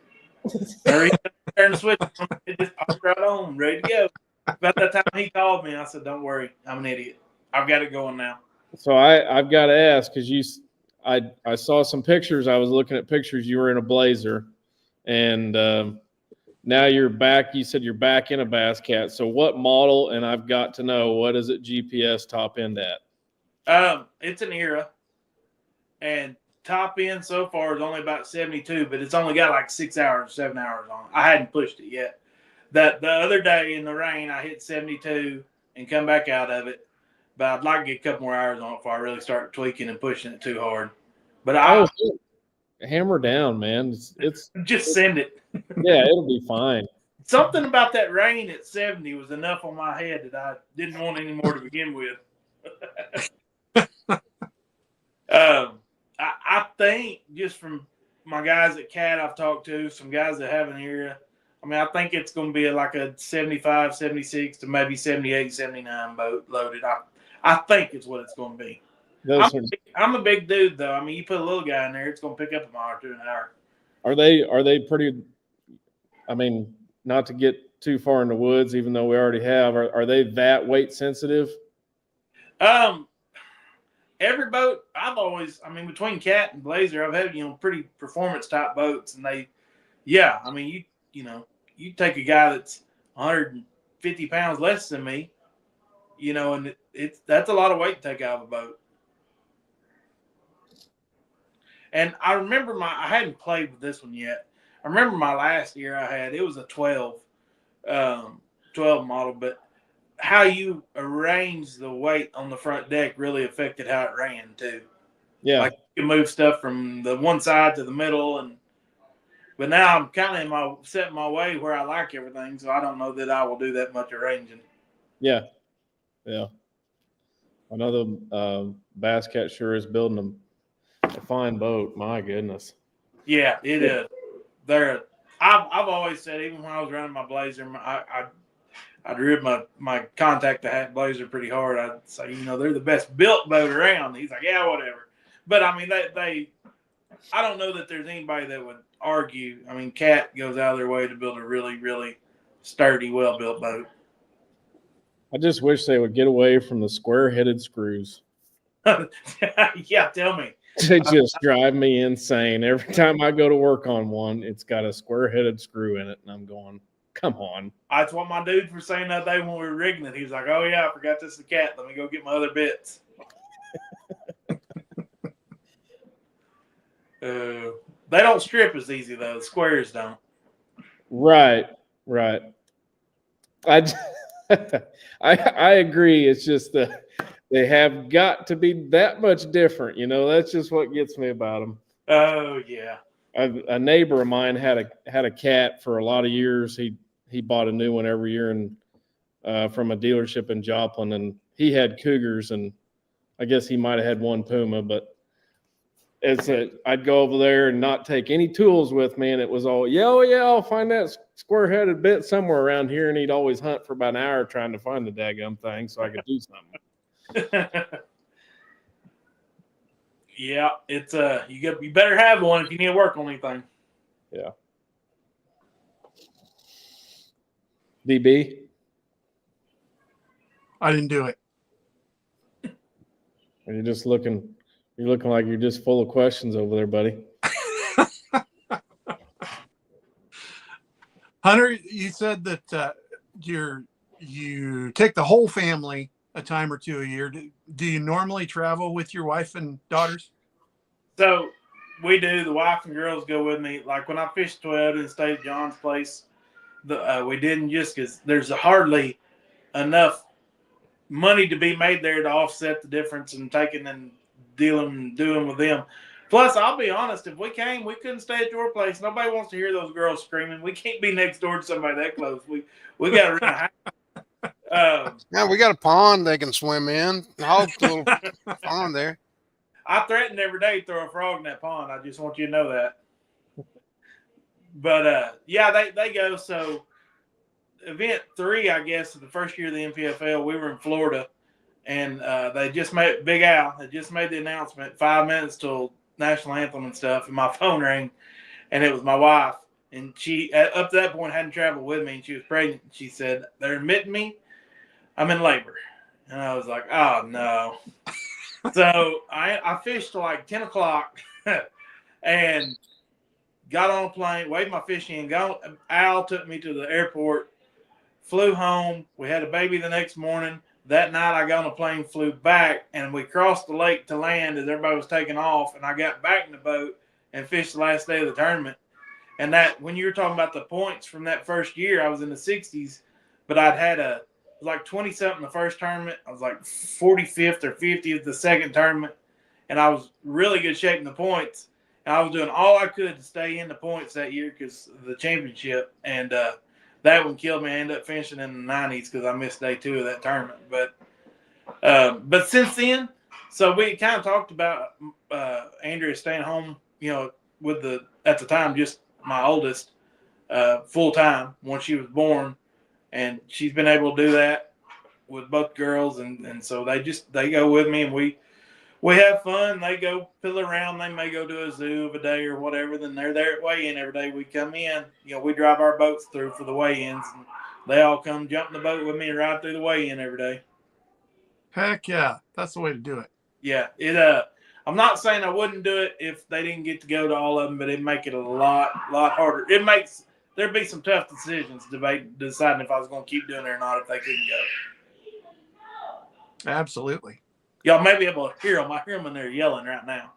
Hurry up, turn the switch. It just popped right on, ready to go. About that time he called me, I said, don't worry. I'm an idiot. I've got it going now. So I've got to ask, because I saw some pictures. I was looking at pictures. You were in a Blazer. And now you're back. You said you're back in a Bass Cat. So what model? And I've got to know, what is it GPS top end at? It's an Era, and top end so far is only about 72, but it's only got like 6 hours, 7 hours on it. I hadn't pushed it yet. The other day in the rain, I hit 72 and come back out of it, but I'd like to get a couple more hours on it before I really start tweaking and pushing it too hard. But Hammer down, man. It's just send it. Yeah, it'll be fine. Something about that rain at 70 was enough on my head that I didn't want any more to begin with. I think just from my guys at Cat I've talked to, some guys that have an Era, I mean, I think it's going to be like a 75, 76 to maybe 78, 79 boat loaded. I think it's what it's going to be. I'm a big dude, though. I mean, you put a little guy in there, it's going to pick up a mile or two an hour. Are they pretty, I mean, not to get too far in the woods, even though we already have, are they that weight sensitive? Every boat I've always, I mean, between Cat and Blazer, I've had, pretty performance type boats, and you take a guy that's 150 pounds less than me, and that's a lot of weight to take out of a boat. And I remember I hadn't played with this one yet. I remember my last year I had, it was a 12 model, but how you arrange the weight on the front deck really affected how it ran too. Yeah. Like you can move stuff from the one side to the middle, but now I'm kind of setting my way where I like everything, so I don't know that I will do that much arranging. Yeah. Yeah. I know the Bass Cat sure is building a fine boat. My goodness. Yeah, it is. I've always said, even when I was running my Blazer, I'd rib my contact that had Blazer pretty hard. I'd say, they're the best built boat around. He's like, yeah, whatever. But I mean, I don't know that there's anybody that would argue. I mean, Cat goes out of their way to build a really, really sturdy, well-built boat. I just wish they would get away from the square-headed screws. Yeah, tell me. They just drive me insane. Every time I go to work on one, it's got a square-headed screw in it, and I'm going, come on. That's what my dude was saying that day when we were rigging it. He was like, oh, yeah, I forgot this is a Cat. Let me go get my other bits. They don't strip as easy, though. The squares don't. Right. I agree. It's just they have got to be that much different. That's just what gets me about them. Oh, yeah. A neighbor of mine had a Cat for a lot of years. He bought a new one every year and from a dealership in Joplin, and he had Cougars, and I guess he might have had one Puma, but I'd go over there and not take any tools with me, and it was all, yeah, I'll find that square-headed bit somewhere around here, and he'd always hunt for about an hour trying to find the daggum thing so I could do something. Yeah, it's you better have one if you need to work on anything. Yeah. DB? I didn't do it. Are you just looking? You're looking like you're just full of questions over there, buddy. Hunter, you said that you take the whole family a time or two a year. Do you normally travel with your wife and daughters? So we do. The wife and girls go with me. Like when I fished Toyota and stayed at John's place, we didn't, just because there's hardly enough money to be made there to offset the difference in taking and dealing and doing with them. Plus, I'll be honest, if we came, we couldn't stay at your place. Nobody wants to hear those girls screaming. We can't be next door to somebody that close. We got to run a house. Yeah, we got a pond they can swim in. Hope's little pond there. I threaten every day to throw a frog in that pond. I just want you to know that. But, yeah, they go. So, event 3, I guess, the first year of the NPFL, we were in Florida. And they just made Big Al had just made the announcement 5 minutes till national anthem and stuff, and my phone rang, and it was my wife, and she up to that point hadn't traveled with me, and she was pregnant. She said, "They're admitting me. I'm in labor," and I was like, "Oh no!" So I fished till like 10 o'clock, and got on a plane, waved my fishing in. Al took me to the airport, flew home. We had a baby the next morning. That night, I got on a plane, flew back, and we crossed the lake to land as everybody was taking off. And I got back in the boat and fished the last day of the tournament. And that, when you were talking about the points from that first year, I was in the 60s, but I'd had like 20-something the first tournament. I was like 45th or 50th the second tournament, and I was really good shape in the points. And I was doing all I could to stay in the points that year because of the championship. And that one killed me. I ended up finishing in the 90s because I missed day 2 of that tournament. But since then, so we kind of talked about Andrea staying home, with at the time, just my oldest, full time once she was born. And she's been able to do that with both girls. And so they go with me, and we have fun. They go pill around. They may go to a zoo of a day or whatever. Then they're there at weigh-in every day. We come in. We drive our boats through for the weigh-ins. And they all come jump in the boat with me and ride through the weigh-in every day. Heck yeah. That's the way to do it. Yeah. I'm not saying I wouldn't do it if they didn't get to go to all of them, but it'd make it a lot harder. There'd be some tough decisions deciding if I was going to keep doing it or not if they couldn't go. Absolutely. Y'all may be able to hear them. I hear them in there yelling right now.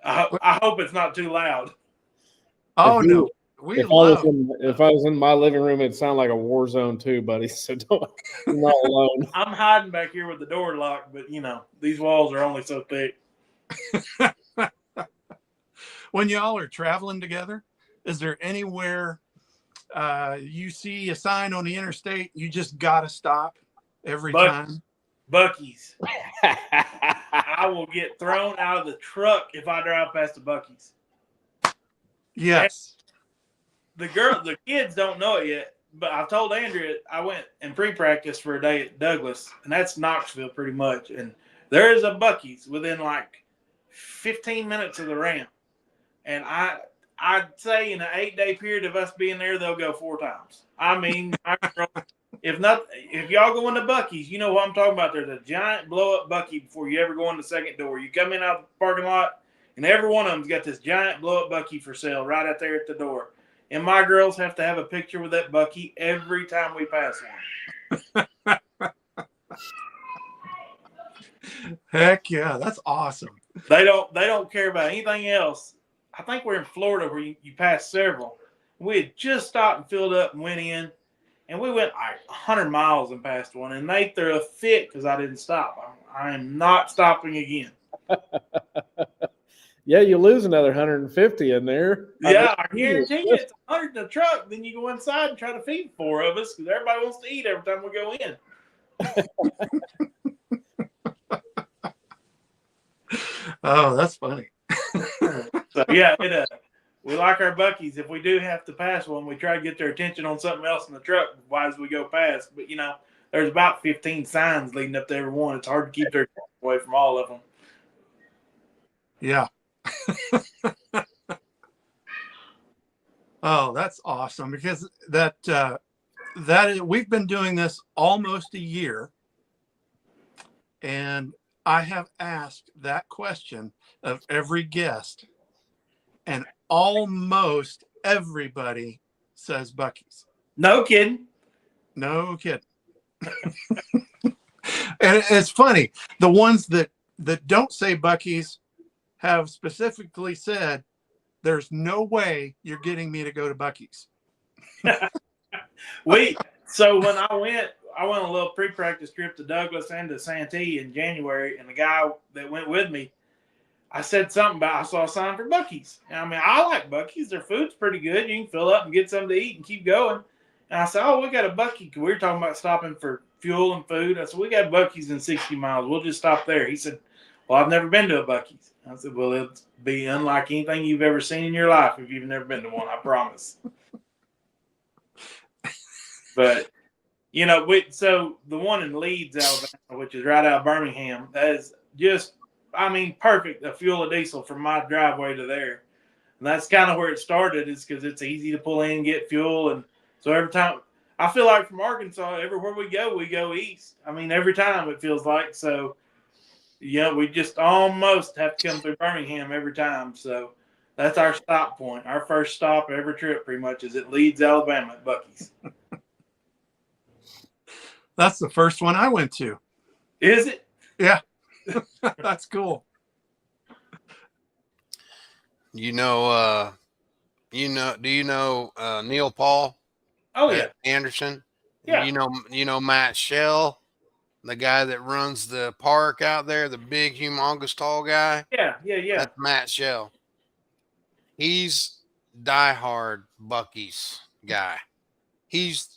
I hope it's not too loud. Oh, no. If I was in my living room, it'd sound like a war zone too, buddy. So you're not alone. I'm hiding back here with the door locked, but, these walls are only so thick. When y'all are traveling together, is there anywhere you see a sign on the interstate, you just got to stop every time? Buc-ee's. I will get thrown out of the truck if I drive past the Buc-ee's. Yes. And the kids don't know it yet, but I told Andrea I went and pre-practiced for a day at Douglas, and that's Knoxville pretty much. And there is a Buc-ee's within like 15 minutes of the ramp. And I'd say in an 8-day period of us being there, they'll go 4 times. I mean, if y'all go into Buc-ee's, you know what I'm talking about. There's a giant blow-up Buc-ee before you ever go in the second door. You come in out the parking lot, and every one of them's got this giant blow-up Buc-ee for sale right out there at the door. And my girls have to have a picture with that Buc-ee every time we pass one. Heck yeah, that's awesome. They don't care about anything else. I think we're in Florida where you pass several. We had just stopped and filled up and went in. And we went like 100 miles and passed one, and they threw a fit because I didn't stop. I am not stopping again. Yeah, you lose another 150 in there. Yeah, I guarantee you it's 100 in the truck. Then you go inside and try to feed 4 of us because everybody wants to eat every time we go in. Oh, that's funny. So, yeah, we like our Buc-ee's. If we do have to pass one, we try to get their attention on something else in the truck as we go past. But, there's about 15 signs leading up to every one. It's hard to keep their attention away from all of them. Yeah. Oh, that's awesome because we've been doing this almost a year, and I have asked that question of every guest, and almost everybody says Buc-ee's. No kidding. No kidding. And it's funny, the ones that don't say Buc-ee's have specifically said, there's no way you're getting me to go to Buc-ee's. So when I went, I went on a little pre-practice trip to Douglas and to Santee in January, and the guy that went with me, I said something about I saw a sign for Buc-ee's. And I mean, I like Buc-ee's. Their food's pretty good. You can fill up and get something to eat and keep going. And I said, oh, we got a Buc-ee. We were talking about stopping for fuel and food. I said, we got Buc-ee's in 60 miles. We'll just stop there. He said, well, I've never been to a Buc-ee's. I said, well, it'll be unlike anything you've ever seen in your life if you've never been to one, I promise. But, you know, so the one in Leeds, Alabama, which is right out of Birmingham, that is just, I mean, perfect, a fuel of diesel from my driveway to there. And that's kind of where it started, is because it's easy to pull in and get fuel. And so every time, I feel like from Arkansas, everywhere we go east. I mean, every time it feels like. So, yeah, we just almost have to come through Birmingham every time. So that's our stop point. Our first stop every trip pretty much is at Leeds, Alabama at Buc-ee's. That's the first one I went to. Is it? Yeah. That's cool. Do you know Neil Paul? Oh, yeah. Anderson? Yeah. You know Matt Shell, the guy that runs the park out there, the big, humongous, tall guy? Yeah. That's Matt Shell. He's diehard Buc-ee's guy. He's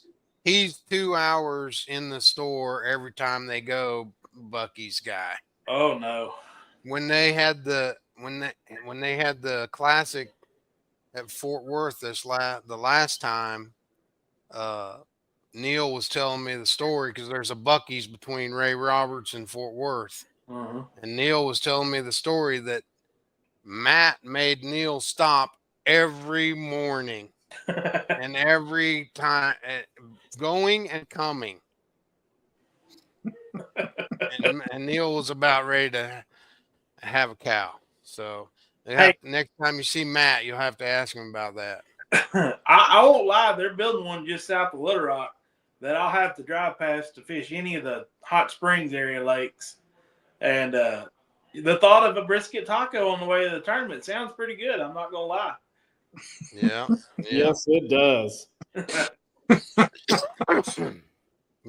2 hours in the store every time they go Buc-ee's guy. Oh, no. When they had the classic at Fort Worth the last time, Neil was telling me the story, because there's a Buc-ee's between Ray Roberts and Fort Worth. Uh-huh. And Neil was telling me the story that Matt made Neil stop every morning and every time, going and coming. and Neil was about ready to have a cow. So next time you see Matt, you'll have to ask him about that. I won't lie. They're building one just south of Little Rock that I'll have to drive past to fish any of the Hot Springs area lakes. And the thought of a brisket taco on the way to the tournament sounds pretty good. I'm not going to lie. Yeah. Yes, it does.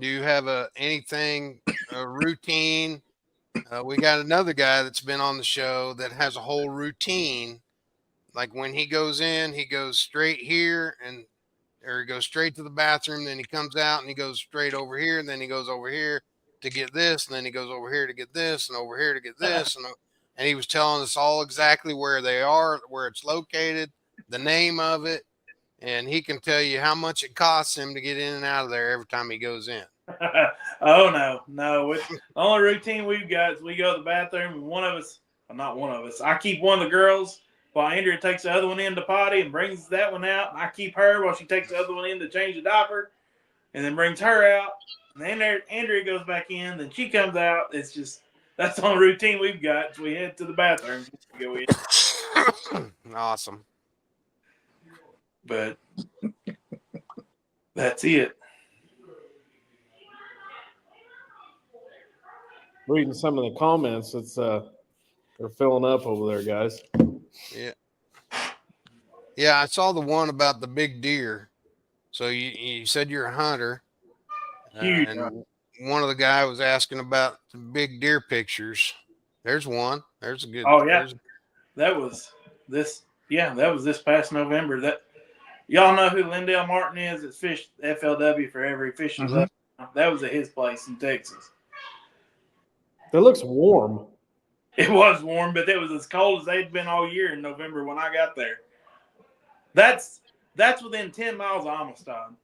Do you have a routine? We got another guy that's been on the show that has a whole routine. Like when he goes in, he goes straight here, or he goes straight to the bathroom. Then he comes out and he goes straight over here. And then he goes over here to get this. And then he goes over here to get this, and over here to get this. And he was telling us all exactly where they are, where it's located, the name of it. And he can tell you how much it costs him to get in and out of there every time he goes in. Oh, no. The only routine we've got is we go to the bathroom, and I keep one of the girls while Andrea takes the other one in to potty and brings that one out. And I keep her while she takes the other one in to change the diaper, and then brings her out. And then Andrea goes back in, then she comes out. It's just, that's the only routine we've got. So we head to the bathroom to go in. Awesome. But that's it. Reading some of the comments, it's they're filling up over there, guys. Yeah, I saw the one about the big deer. So you said you're a hunter. Huge. And one of the guy was asking about the big deer pictures. There's one. There's a good. Oh, yeah. That was this past November. That y'all know who Lindell Martin is? It's fished FLW forever. He fishes up. That was at his place in Texas. It looks warm. It was warm, but it was as cold as they'd been all year in November when I got there. That's within 10 miles of Amistad.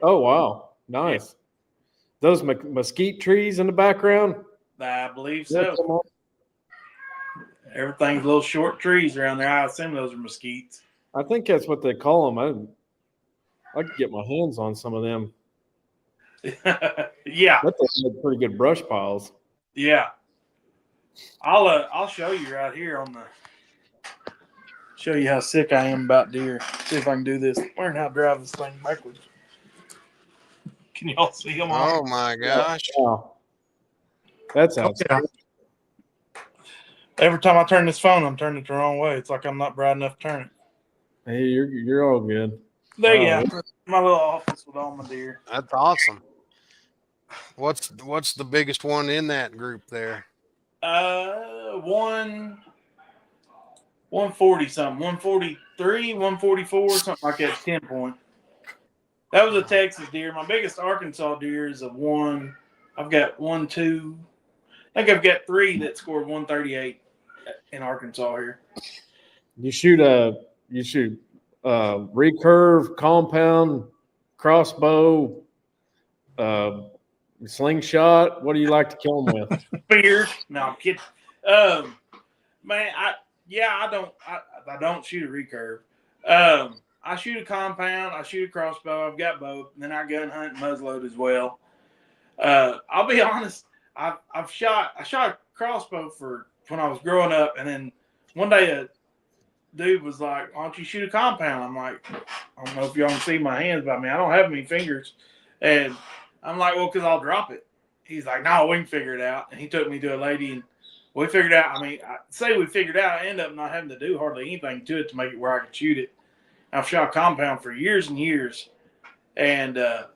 Oh, wow. Nice. Those mesquite trees in the background? I believe so. Everything's little short trees around there. I assume those are mesquites. I think that's what they call them. I could get my hands on some of them. Yeah. That's pretty good brush piles. Yeah. I'll show you right here show you how sick I am about deer. See if I can do this. Learn how to drive this thing backwards. Can y'all see them all? Oh my gosh. Wow. That sounds Yeah. good. Every time I turn this phone, I'm turning it the wrong way. It's like I'm not bright enough to turn it. Hey, you're all good. There Wow. you go. My little office with all my deer. That's awesome. What's the biggest one in that group there? 140 something, 143, 144, something like that, 10 point. That was a Texas deer. My biggest Arkansas deer is a one. I've got 1, 2. I think I've got 3 that scored 138 in Arkansas here. You shoot recurve, compound, crossbow, slingshot. What do you like to kill them with? Spear. No, I'm kidding. Man, I don't shoot a recurve. I shoot a compound. I shoot a crossbow. I've got both. And then I gun hunt and muzzleload as well. I'll be honest. I shot a crossbow for when I was growing up, and then one day a dude was like, "Why don't you shoot a compound?" I'm like, "I don't know if y'all can see my hands, but I mean, I don't have any fingers." And I'm like, "Well, because I'll drop it." He's like, "No, we can figure it out." And he took me to a lady, and we figured out. I mean, we figured out. I ended up not having to do hardly anything to it to make it where I could shoot it. I've shot compound for years and years, and man,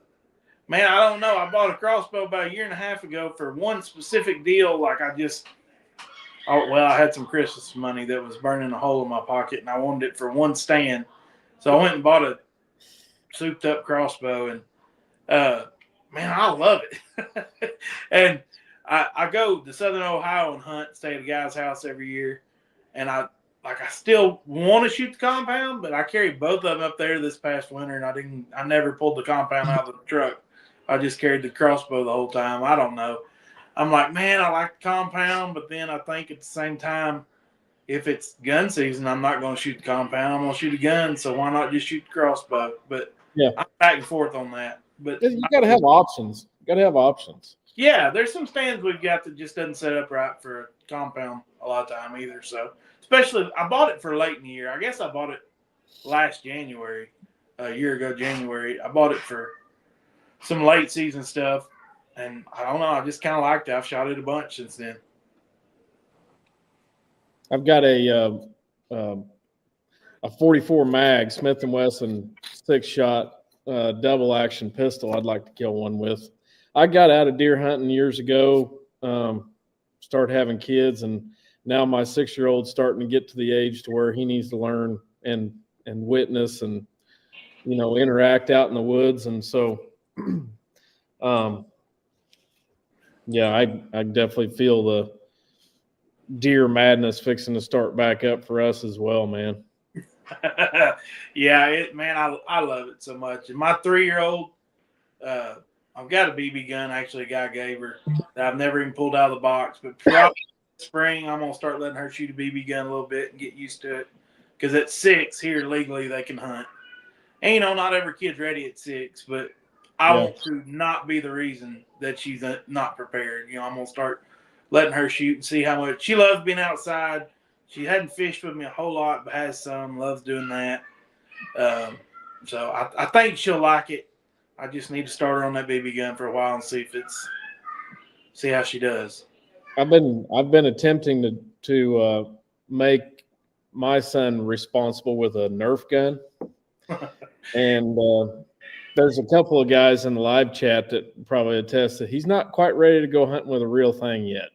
I don't know. I bought a crossbow about a year and a half ago for one specific deal. Like I had some Christmas money that was burning a hole in my pocket, and I wanted it for one stand. So I went and bought a souped up crossbow, and man, I love it. And I go to Southern Ohio and hunt, stay at a guy's house every year, and I still want to shoot the compound, but I carried both of them up there this past winter, and I never pulled the compound out of the truck. I just carried the crossbow the whole time. I don't know. I'm like, man, I like the compound, but then I think at the same time, if it's gun season, I'm not going to shoot the compound. I'm going to shoot a gun, so why not just shoot the crossbow? But yeah, I'm back and forth on that. But you got to have options. Yeah, there's some stands we've got that just doesn't set up right for a compound a lot of time either. So, especially, I bought it for late in the year. I guess I bought it last January, a year ago January. I bought it for some late season stuff, and I don't know. I just kind of liked it. I've shot it a bunch since then. I've got a 44 mag Smith & Wesson 6-shot double action pistol I'd like to kill one with. I got out of deer hunting years ago, started having kids, and now my 6-year-old's starting to get to the age to where he needs to learn and witness and, interact out in the woods. And so, yeah, I definitely feel the deer madness fixing to start back up for us as well, man. Yeah, I love it so much. And my 3-year-old, I've got a BB gun. Actually, a guy gave her that I've never even pulled out of the box. But probably spring, I'm gonna start letting her shoot a BB gun a little bit and get used to it. Because at 6 here legally they can hunt. And not every kid's ready at 6, but I want to not be the reason that she's not prepared. I'm gonna start letting her shoot and see how much she loves being outside. She hadn't fished with me a whole lot, but has some, loves doing that. So I think she'll like it. I just need to start her on that BB gun for a while and see how she does. I've been attempting to make my son responsible with a Nerf gun, and there's a couple of guys in the live chat that probably attest that he's not quite ready to go hunting with a real thing yet.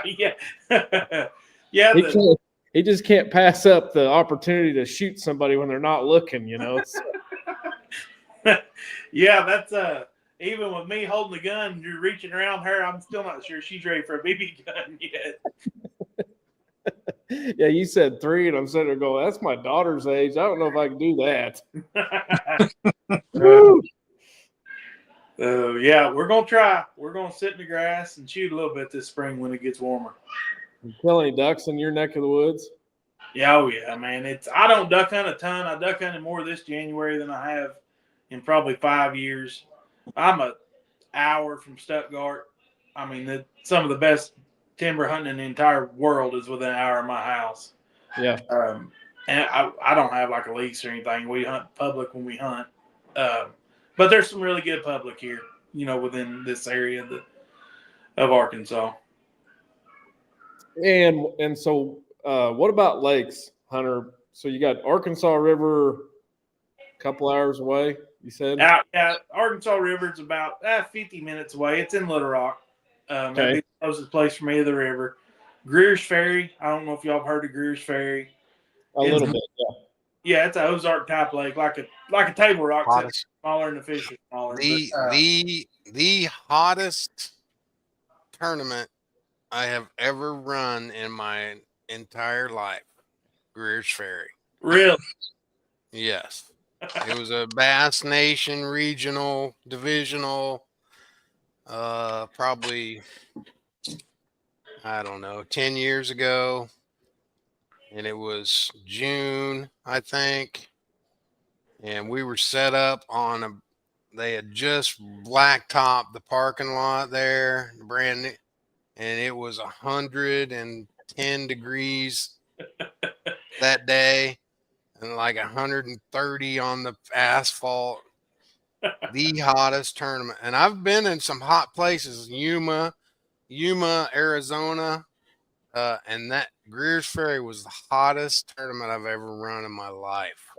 Yeah. Yeah. He just can't pass up the opportunity to shoot somebody when they're not looking, Yeah, that's even with me holding the gun, you're reaching around her. I'm still not sure she's ready for a BB gun yet. Yeah, you said 3, and I'm sitting there going, "That's my daughter's age. I don't know if I can do that." Yeah, we're gonna try. We're gonna sit in the grass and shoot a little bit this spring when it gets warmer. You kill any ducks in your neck of the woods? Yeah, oh yeah, man. I don't duck hunt a ton. I duck hunted more this January than I have in probably 5 years. I'm an hour from Stuttgart. I mean, some of the best timber hunting in the entire world is within an hour of my house. Yeah. And I don't have like a lease or anything. We hunt public when we hunt. But there's some really good public here, within this area of Arkansas. And so what about lakes, Hunter? So you got Arkansas River a couple hours away? You said? Yeah, Arkansas River's about 50 minutes away. It's in Little Rock. That'd be the closest place for me to the river. Greer's Ferry. I don't know if y'all have heard of Greer's Ferry. A little bit, yeah. Yeah, it's an Ozark type lake, like a table rock, except Hottest. smaller and the fish are smaller. The hottest tournament I have ever run in my entire life. Greer's Ferry. Really? Yes. It was a Bass Nation regional, divisional, probably, I don't know, 10 years ago. And it was June, I think. And we were set up on they had just blacktopped the parking lot there, brand new, and it was 110 degrees that day and like 130 on the asphalt. The hottest tournament. And I've been in some hot places, Yuma, Arizona, and that Greer's Ferry was the hottest tournament I've ever run in my life.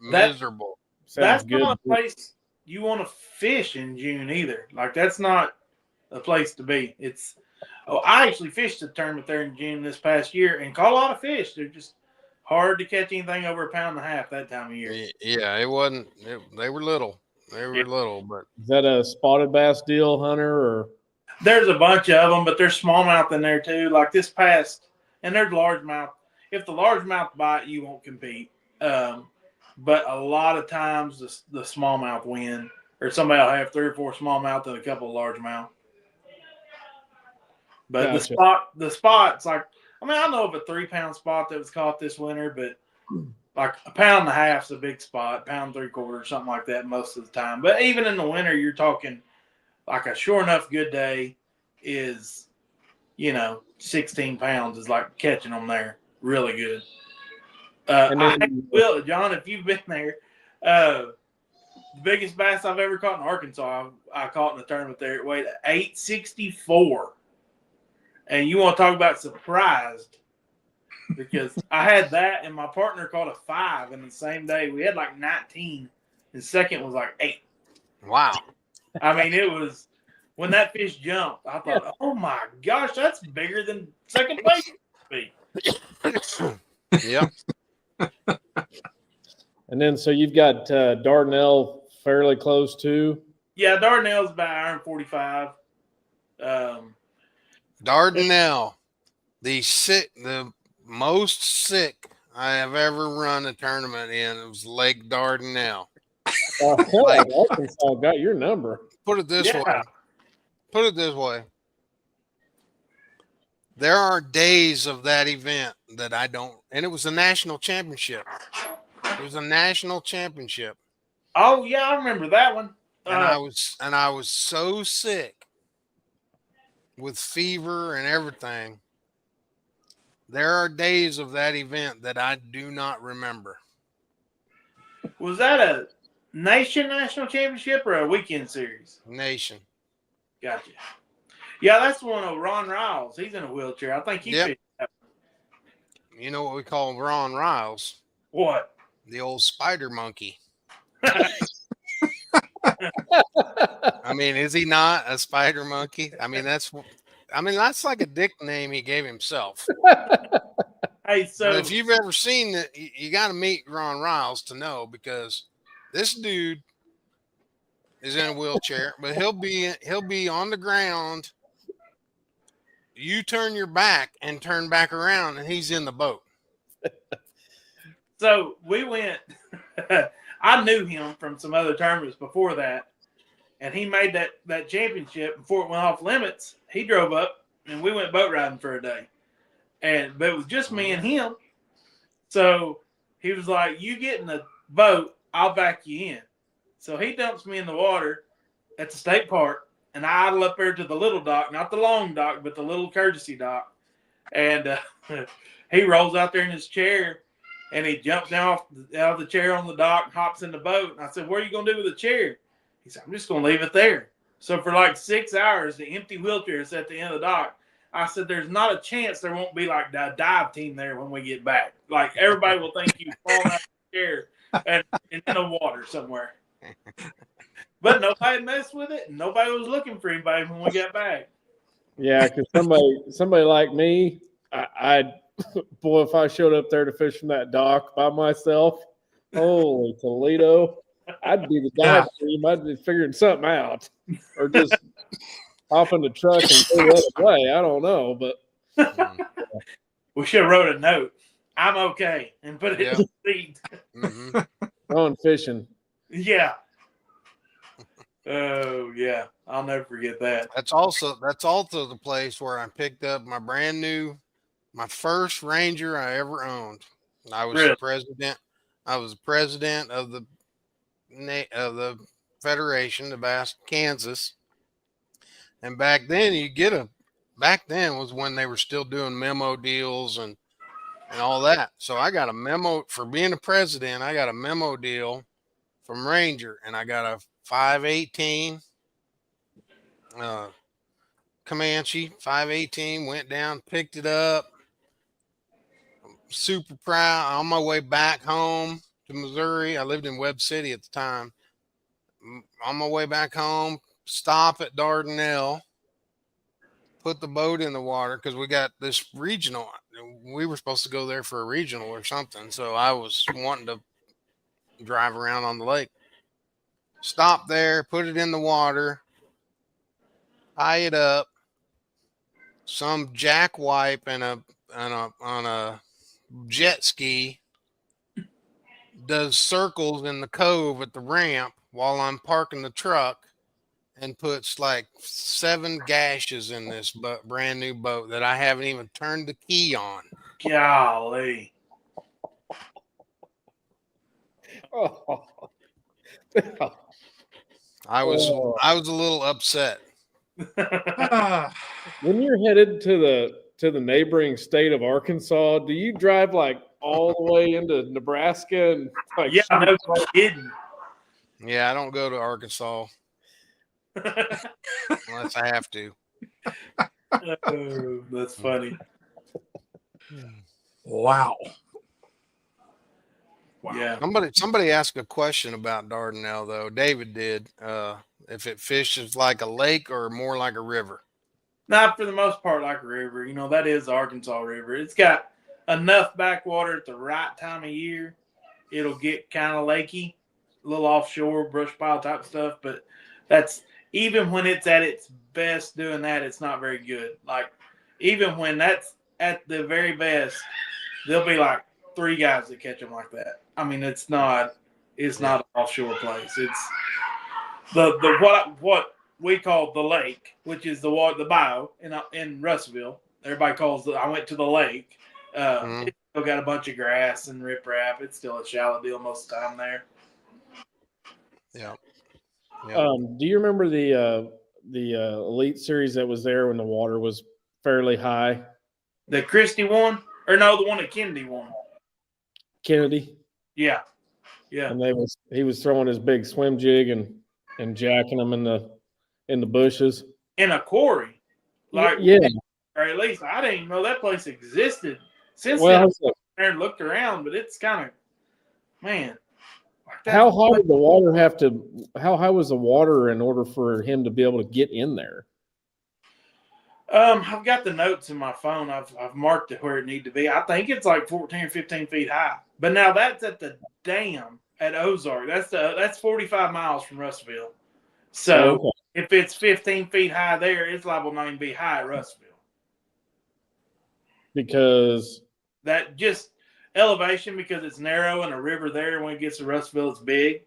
Miserable. That's not a place you want to fish in June either. Like, that's not a place to be. I actually fished a tournament there in June this past year and caught a lot of fish. They're just hard to catch anything over 1.5 pounds that time of year. Yeah, it wasn't. They were little. They were little, but is that a spotted bass deal, Hunter? Or there's a bunch of them, but there's smallmouth in there too. Like this past, and there's largemouth. If the largemouth bite, you won't compete. But a lot of times the smallmouth win, or somebody will have 3 or 4 smallmouth and a couple of largemouth. But gotcha. the spot's like, I mean, I know of a 3-pound spot that was caught this winter, but like 1.5 pounds is a big spot, 1.75 pounds, something like that most of the time. But even in the winter, you're talking like a sure enough good day is, 16 pounds is like catching them there. Really good. John, if you've been there, the biggest bass I've ever caught in Arkansas, I caught in the tournament there. It weighed 864. And you want to talk about surprised, because I had that and my partner caught a 5 in the same day. We had like 19. And second was like 8. Wow. I mean, it was when that fish jumped, I thought, oh my gosh, that's bigger than second place. Yeah. And then so you've got Dardanelle fairly close too. Yeah, Dardanelle's about 145. Dardanelle, the most sick I have ever run a tournament in. It was Lake Dardanelle. Arkansas got your number. Put it this way. There are days of that event that I don't, and it was a national championship. It was a national championship. Oh yeah, I remember that one. And I was so sick with fever and everything. There are days of that event that I do not remember. Was that a national championship or a weekend series? Nation. Gotcha. Yeah, that's one of Ron Riles. He's in a wheelchair. I think he fished that one. You know what we call Ron Riles? What? The old spider monkey. I mean, is he not a spider monkey? I mean, that's like a nickname he gave himself. Hey, so but if you've ever seen it, you got to meet Ron Riles to know, because this dude is in a wheelchair, but he'll be on the ground. You turn your back and turn back around, and he's in the boat. So we went. I knew him from some other tournaments before that, and he made that championship before it went off limits. He drove up, and we went boat riding for a day, but it was just me and him. So he was like, "You get in the boat, I'll back you in." So he dumps me in the water at the state park, and I idle up there to the little dock, not the long dock, but the little courtesy dock. And he rolls out there in his chair, and he jumps out of the chair on the dock, hops in the boat. And I said, "What are you going to do with the chair?" He said, "I'm just going to leave it there." So for like 6 hours, the empty wheelchair is at the end of the dock. I said, "There's not a chance there won't be like a dive team there when we get back. Like, everybody will think you've fallen out of the chair and in the water somewhere." But nobody messed with it. Nobody was looking for anybody when we got back. Yeah, because somebody like me, I'd boy, if I showed up there to fish from that dock by myself, holy Toledo, I'd be the dive team. I'd be figuring something out, or just hop in the truck and go the other way. I don't know, but We should have wrote a note. I'm okay, and put it Yeah. in the seat. Mm-hmm. going fishing. Yeah. Oh yeah, I'll never forget that. That's also the place where I picked up my first Ranger I ever owned. I was Really? the president. I was the president of the Federation of Bass Kansas. And back then back then was when they were still doing memo deals and all that. So I got a memo for being a president. I got a memo deal from Ranger, and I got a 518 Comanche 518. Went down, picked it up. Super proud. On my way back home to Missouri, I lived in Webb City at the time. On my way back home, stop at Dardanelle, put the boat in the water because we got this regional. We were supposed to go there for a regional or something. So I was wanting to drive around on the lake. Stop there, put it in the water, tie it up. Some jackwipe and on a jet ski does circles in the cove at the ramp while I'm parking the truck and puts like 7 gashes in this brand new boat that I haven't even turned the key on. Golly. Oh. I was a little upset. When you're headed to the neighboring state of Arkansas, do you drive like all the way into Nebraska and like Yeah, no kidding. Yeah, I don't go to Arkansas unless I have to. Oh, that's funny. Wow. Yeah. Somebody asked a question about Dardanelle though. David did. If it fishes like a lake or more like a river. Not for the most part like a river. You know, that is the Arkansas River. It's got enough backwater at the right time of year. It'll get kind of lakey, a little offshore, brush pile type stuff. But that's even when it's at its best doing that, it's not very good. Like, even when that's at the very best, there'll be like 3 guys that catch them like that. I mean, it's not an offshore place. It's the what we call the lake, which is the bayou in Russellville. Everybody calls I went to the lake. It's still got a bunch of grass and riprap. It's still a shallow deal most of the time there. Yeah. Do you remember the Elite Series that was there when the water was fairly high? The Christie one, or no, the one that Kennedy won. Kennedy. Yeah. Yeah. And he was throwing his big swim jig and jacking them in the bushes. In a quarry. Like, yeah. Or at least I didn't even know that place existed. Since Well, then, I went there and looked around, but it's kind of, man. How high did the water how high was the water in order for him to be able to get in there? I've got the notes in my phone. I've marked it where it needs to be. I think it's like 14 or 15 feet high. But now that's at the dam at Ozark. That's 45 miles from Russellville. So if it's 15 feet high there, it's liable not even be high at Russellville. Because that just elevation, because it's narrow and a river there. When it gets to Russellville, it's big.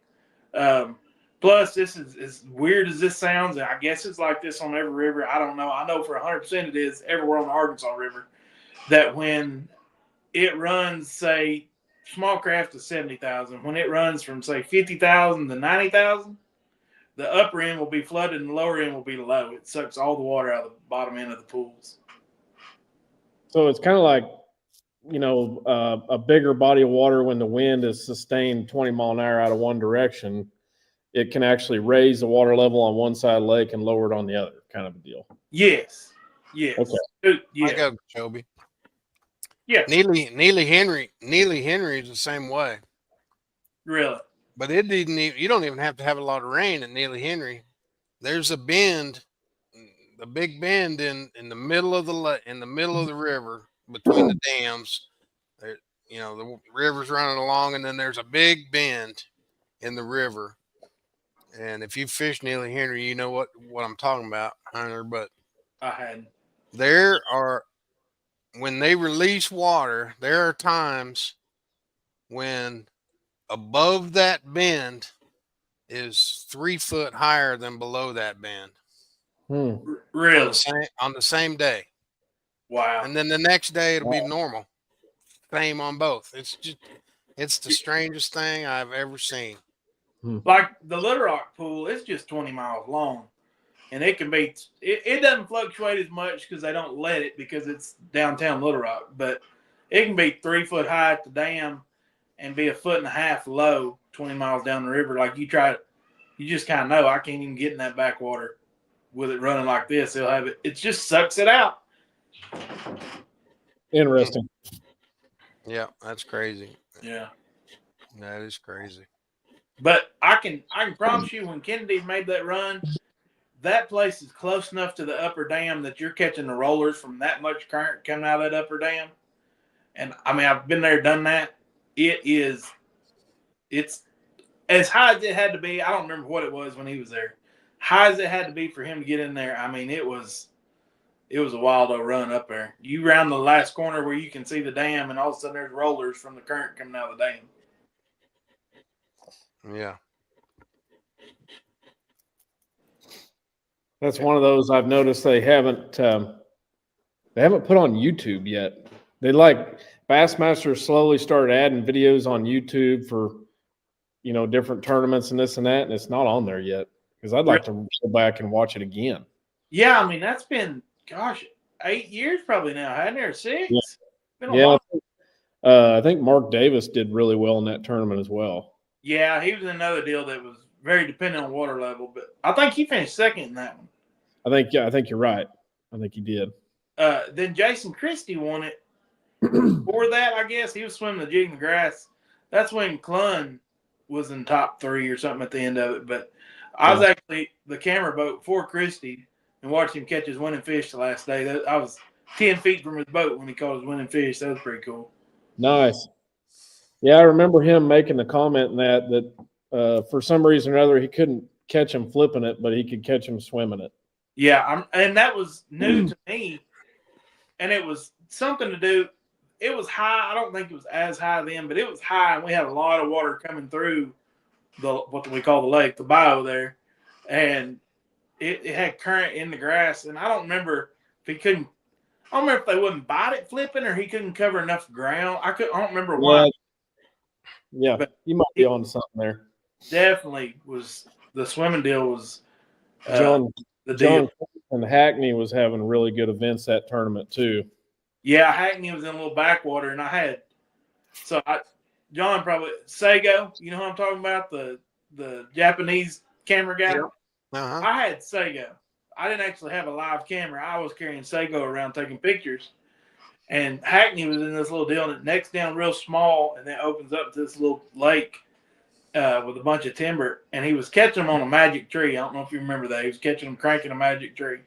Plus, this is as weird as this sounds. I guess it's like this on every river. I don't know. I know for 100% it is everywhere on the Arkansas River. That when it runs, say, small craft to 70,000, when it runs from say 50,000 to 90,000, the upper end will be flooded and the lower end will be low. It sucks all the water out of the bottom end of the pools. So it's kind of like, a bigger body of water when the wind is sustained 20 mile an hour out of one direction. It can actually raise the water level on one side of the lake and lower it on the other, kind of a deal. Yes. Yes. Okay. Yeah. I go, Shelby. Yeah. Neely Henry is the same way. Really? But it didn't. You don't even have to have a lot of rain at Neely Henry. There's a bend, the big bend in the middle of in the middle of the river between the dams. There, the river's running along, and then there's a big bend in the river. And if you fish Neely Henry, you know what I'm talking about, Hunter. But I had. there are when they release water, there are times when above that bend is 3 foot higher than below that bend Hmm. Really? on the same day. Wow. And then the next day it'll be normal. Same on both. It's the strangest thing I've ever seen. Like the Little Rock pool, it's just 20 miles long. And it can be, it doesn't fluctuate as much because they don't let it because it's downtown Little Rock. But it can be 3 foot high at the dam and be 1.5 feet low 20 miles down the river. Like you just kind of know I can't even get in that backwater with it running like this. It'll have it just sucks it out. Interesting. Yeah, that's crazy. Yeah. That is crazy. But I can promise you when Kennedy made that run, that place is close enough to the upper dam that you're catching the rollers from that much current coming out of that upper dam. And I mean, I've been there, done that. It's as high as it had to be. I don't remember what it was when he was there. High as it had to be for him to get in there. I mean, it was a wild old run up there. You round the last corner where you can see the dam, and all of a sudden there's rollers from the current coming out of the dam. Yeah. That's one of those I've noticed they haven't put on YouTube yet. They Bassmasters slowly started adding videos on YouTube for different tournaments and this and that, and it's not on there yet because I'd like to go back and watch it again. Yeah, I mean that's been 8 years probably now. Hadn't there 6? Yeah. Been a while. I think Mark Davis did really well in that tournament as well. Yeah, he was in another deal that was very dependent on water level, but I think he finished second in that one. I think you're right. I think he did. Then Jason Christie won it. Before that, I guess he was swimming the jig in the grass. That's when Clun was in top 3 or something at the end of it. But I was actually the camera boat for Christie and watched him catch his winning fish the last day. I was 10 feet from his boat when he caught his winning fish. That was pretty cool. Nice. Yeah, I remember him making the comment in that for some reason or other he couldn't catch him flipping it, but he could catch him swimming it. Yeah, and that was new to me, and it was something to do. It was high. I don't think it was as high then, but it was high, and we had a lot of water coming through what we call the lake, the bayou there, and it had current in the grass. And I don't remember if he couldn't. I don't remember if they wouldn't bite it flipping or he couldn't cover enough ground. I don't remember why. Yeah, but you might be on something there. Definitely was the swimming deal was John deal. And Hackney was having really good events that tournament too. Yeah, Hackney was in a little backwater, and John probably Sego. You know who I'm talking about, the Japanese camera guy. Yep. Uh-huh. I had Sego. I didn't actually have a live camera. I was carrying Sego around taking pictures, and Hackney was in this little deal, and it necks down real small, and then opens up to this little lake with a bunch of timber, and he was catching them on a magic tree. I don't know if you remember that. He was catching them cranking a magic tree.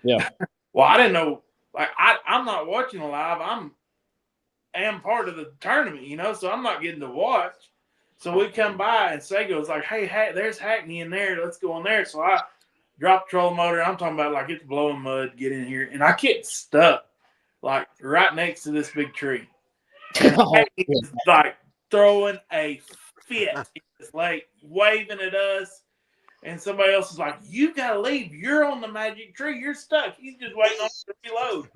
Yeah. Well, I didn't know. Like I'm not watching the live. am part of the tournament, so I'm not getting to watch. So we come by and Sego's like, hey, there's Hackney in there. Let's go in there. So I drop the trolling motor. I'm talking about like it's blowing mud. Get in here, and I get stuck like right next to this big tree. And Hackney's like throwing a fit in this lake, waving at us. And somebody else is like, you got to leave. You're on the magic tree. You're stuck. He's just waiting on you to reload.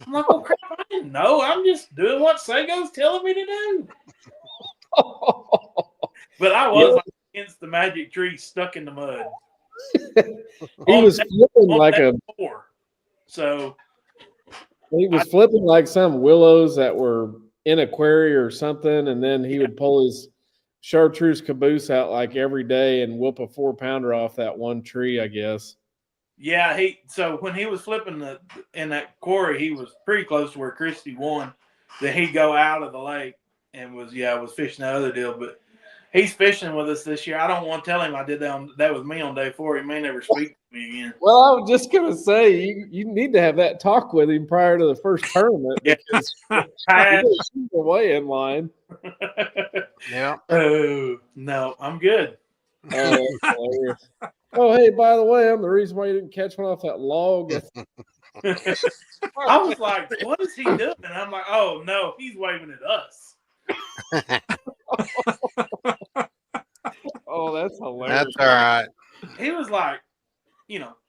I'm like, oh, crap, I didn't know. I'm just doing what Sego's telling me to do. But I was like, against the magic tree, stuck in the mud. He was flipping like a floor. So he was flipping like some willows that were in a quarry or something, and then he would pull his chartreuse caboose out like every day and whoop a 4-pounder off that one tree, I guess. Yeah, so when he was flipping in that quarry, he was pretty close to where Christie won. Then he'd go out of the lake and was fishing that other deal. But He's fishing with us this year. I don't want to tell him I did that with me on day 4. He may never speak to me again. Well, I was just gonna say you need to have that talk with him prior to the first tournament Yeah. because he's away in line. Yeah. Oh no, I'm good. Oh, that's hilarious. Oh, hey, by the way, I'm the reason why you didn't catch one off that log. I was like, what is he doing? And I'm like, oh no, he's waving at us. Oh, that's hilarious. That's all right. He was like,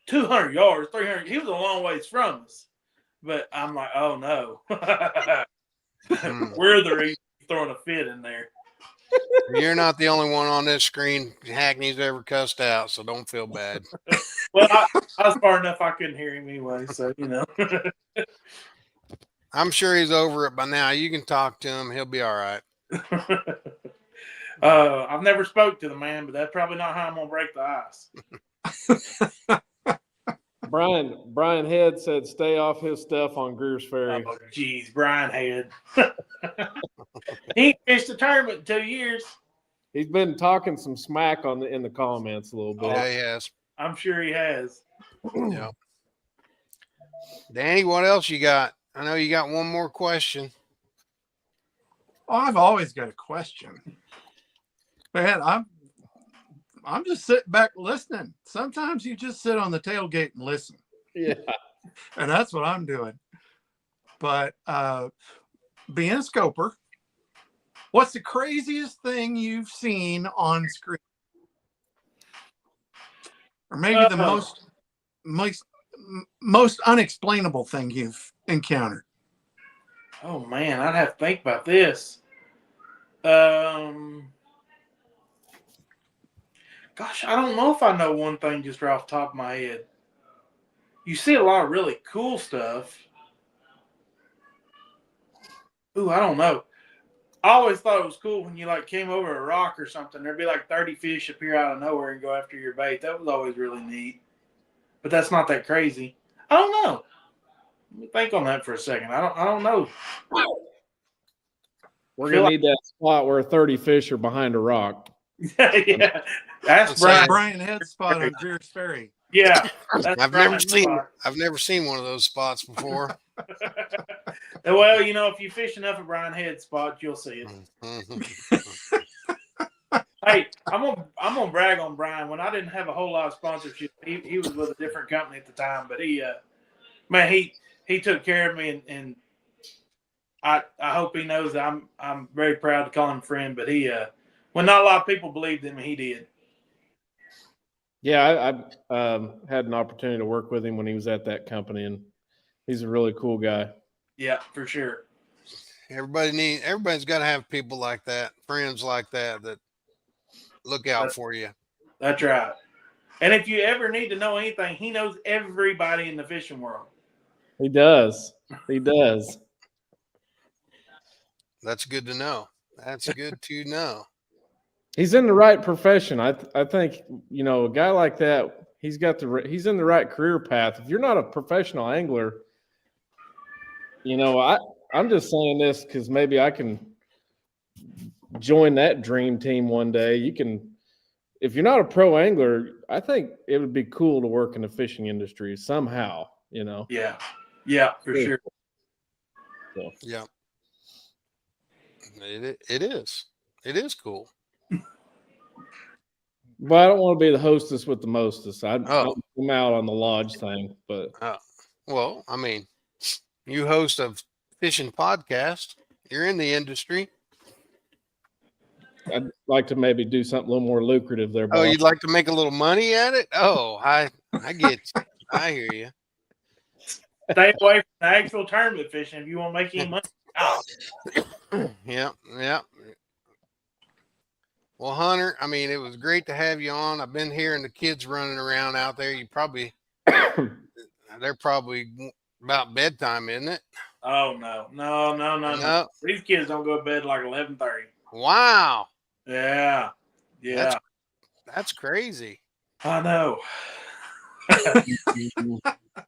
200 yards, 300. He was a long ways from us. But I'm like, oh no. We're the reason throwing a fit in there. You're not the only one on this screen Hackney's ever cussed out, so don't feel bad. Well, I was far enough I couldn't hear him anyway, so I'm sure he's over it by now. You can talk to him; he'll be all right. I've never spoke to the man, but that's probably not how I'm gonna break the ice. Brian Head said stay off his stuff on Greer's Ferry. Oh, geez, Brian Head. He ain't fished a tournament in 2 years. He's been talking some smack in the comments a little bit. Yeah, he has. I'm sure he has. Yeah. Danny, what else you got? I know you got one more question. Oh, I've always got a question. Man, I'm just sitting back listening. Sometimes you just sit on the tailgate and listen. Yeah. And that's what I'm doing. But being a scoper, what's the craziest thing you've seen on screen? Or maybe the most unexplainable thing you've encountered? Oh man, I'd have to think about this. Gosh, I don't know if I know one thing just right off the top of my head. You see a lot of really cool stuff. Ooh, I don't know. I always thought it was cool when you came over a rock or something. There'd be 30 fish appear out of nowhere and go after your bait. That was always really neat. But that's not that crazy. I don't know. Let me think on that for a second. I don't know. We're gonna need that spot where 30 fish are behind a rock. Yeah, that's Brian Head's spot on Greer's Ferry. Yeah, I've never seen one of those spots before. Well, if you fish enough at Brian Head spot, you'll see it. Hey, I'm gonna brag on Brian. When I didn't have a whole lot of sponsorship, he was with a different company at the time, but he took care of me, and I hope he knows that I'm very proud to call him friend. But when not a lot of people believed him, he did. Yeah, I had an opportunity to work with him when he was at that company, and he's a really cool guy. Yeah, for sure. Everybody's got to have people like that, friends like that look out for you. That's right. And if you ever need to know anything, he knows everybody in the fishing world. He does. He does. That's good to know. That's good to know. He's in the right profession. I think, a guy like that, he's in the right career path. If you're not a professional angler, I'm just saying this because maybe I can join that dream team one day. If you're not a pro angler, I think it would be cool to work in the fishing industry somehow, Yeah, for sure. So. Yeah. It is cool. But I don't want to be the hostess with the mostest. I'm out on the lodge thing, but well, I mean, you host a fishing podcast. You're in the industry. I'd like to maybe do something a little more lucrative there. Oh, you'd like to make a little money at it? Oh, I get you. I hear you. Stay away from the actual tournament fishing if you want to make any money. Yeah. Well, Hunter, I mean, it was great to have you on. I've been hearing the kids running around out there. They're probably about bedtime, isn't it? Oh, no. These kids don't go to bed like 11:30. Wow. Yeah. That's crazy. I know.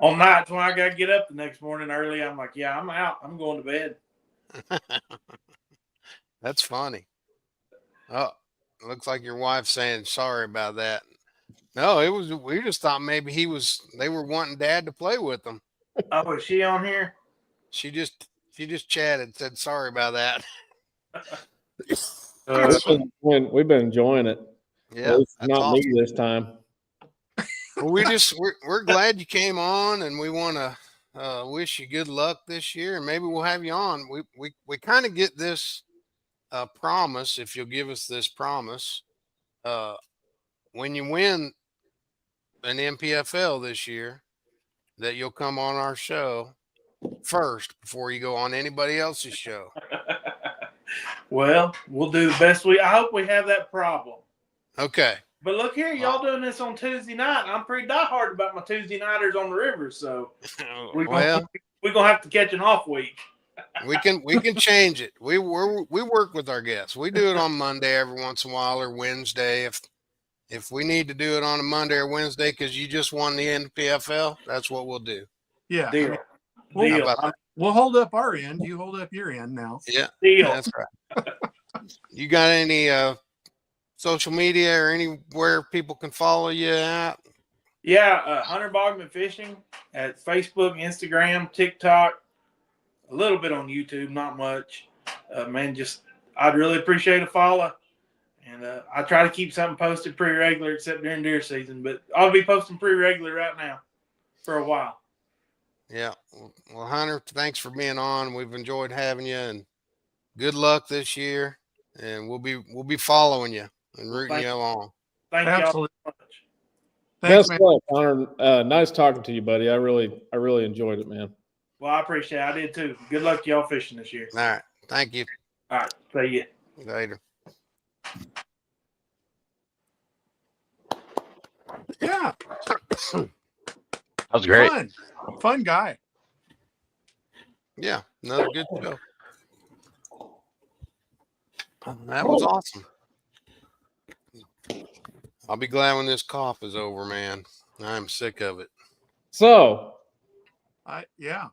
On nights when I got to get up the next morning early, I'm like, yeah, I'm out. I'm going to bed. That's funny. Oh, looks like your wife's saying sorry about that. No, it was. We just thought maybe they were wanting Dad to play with them. Oh, is she on here? She just chatted, said sorry about that. We've been enjoying it. Yeah, At least that's not awesome. me this time. Well, we're glad you came on, and we want to wish you good luck this year, and maybe we'll have you on. We kind of get this promise, if you'll give us this promise, when you win an MPFL this year, that you'll come on our show first before you go on anybody else's show. Well, we'll do the best I hope we have that problem. Okay. But look here, y'all doing this on Tuesday night. I'm pretty diehard about my Tuesday nighters on the river, so we're gonna have to catch an off week. we can change it. We work with our guests. We do it on Monday every once in a while, or Wednesday if we need to do it on a Monday or Wednesday because you just won the NPFL. That's what we'll do. Yeah. Deal. Deal. We'll hold up our end. You hold up your end now. Yeah. Deal. That's right. You got any social media or anywhere people can follow you at? Yeah, Hunter Baughman Fishing at Facebook, Instagram, TikTok, a little bit on YouTube, not much. Man, I'd really appreciate a follow. And I try to keep something posted pretty regular, except during deer season. But I'll be posting pretty regular right now for a while. Yeah. Well, Hunter, thanks for being on. We've enjoyed having you, and good luck this year. And we'll be following you and rooting you along. Thank Absolutely. y'all so much. Thanks, Best man. luck, Hunter. Nice talking to you, buddy. I really enjoyed it, man. Well, I appreciate it. I did too. Good luck to y'all fishing this year. All right. Thank you. All right. See ya. Later. Yeah. That was great. Fun guy. Yeah. Another good show. That was awesome. I'll be glad when this cough is over, man. I'm sick of it. So Yeah.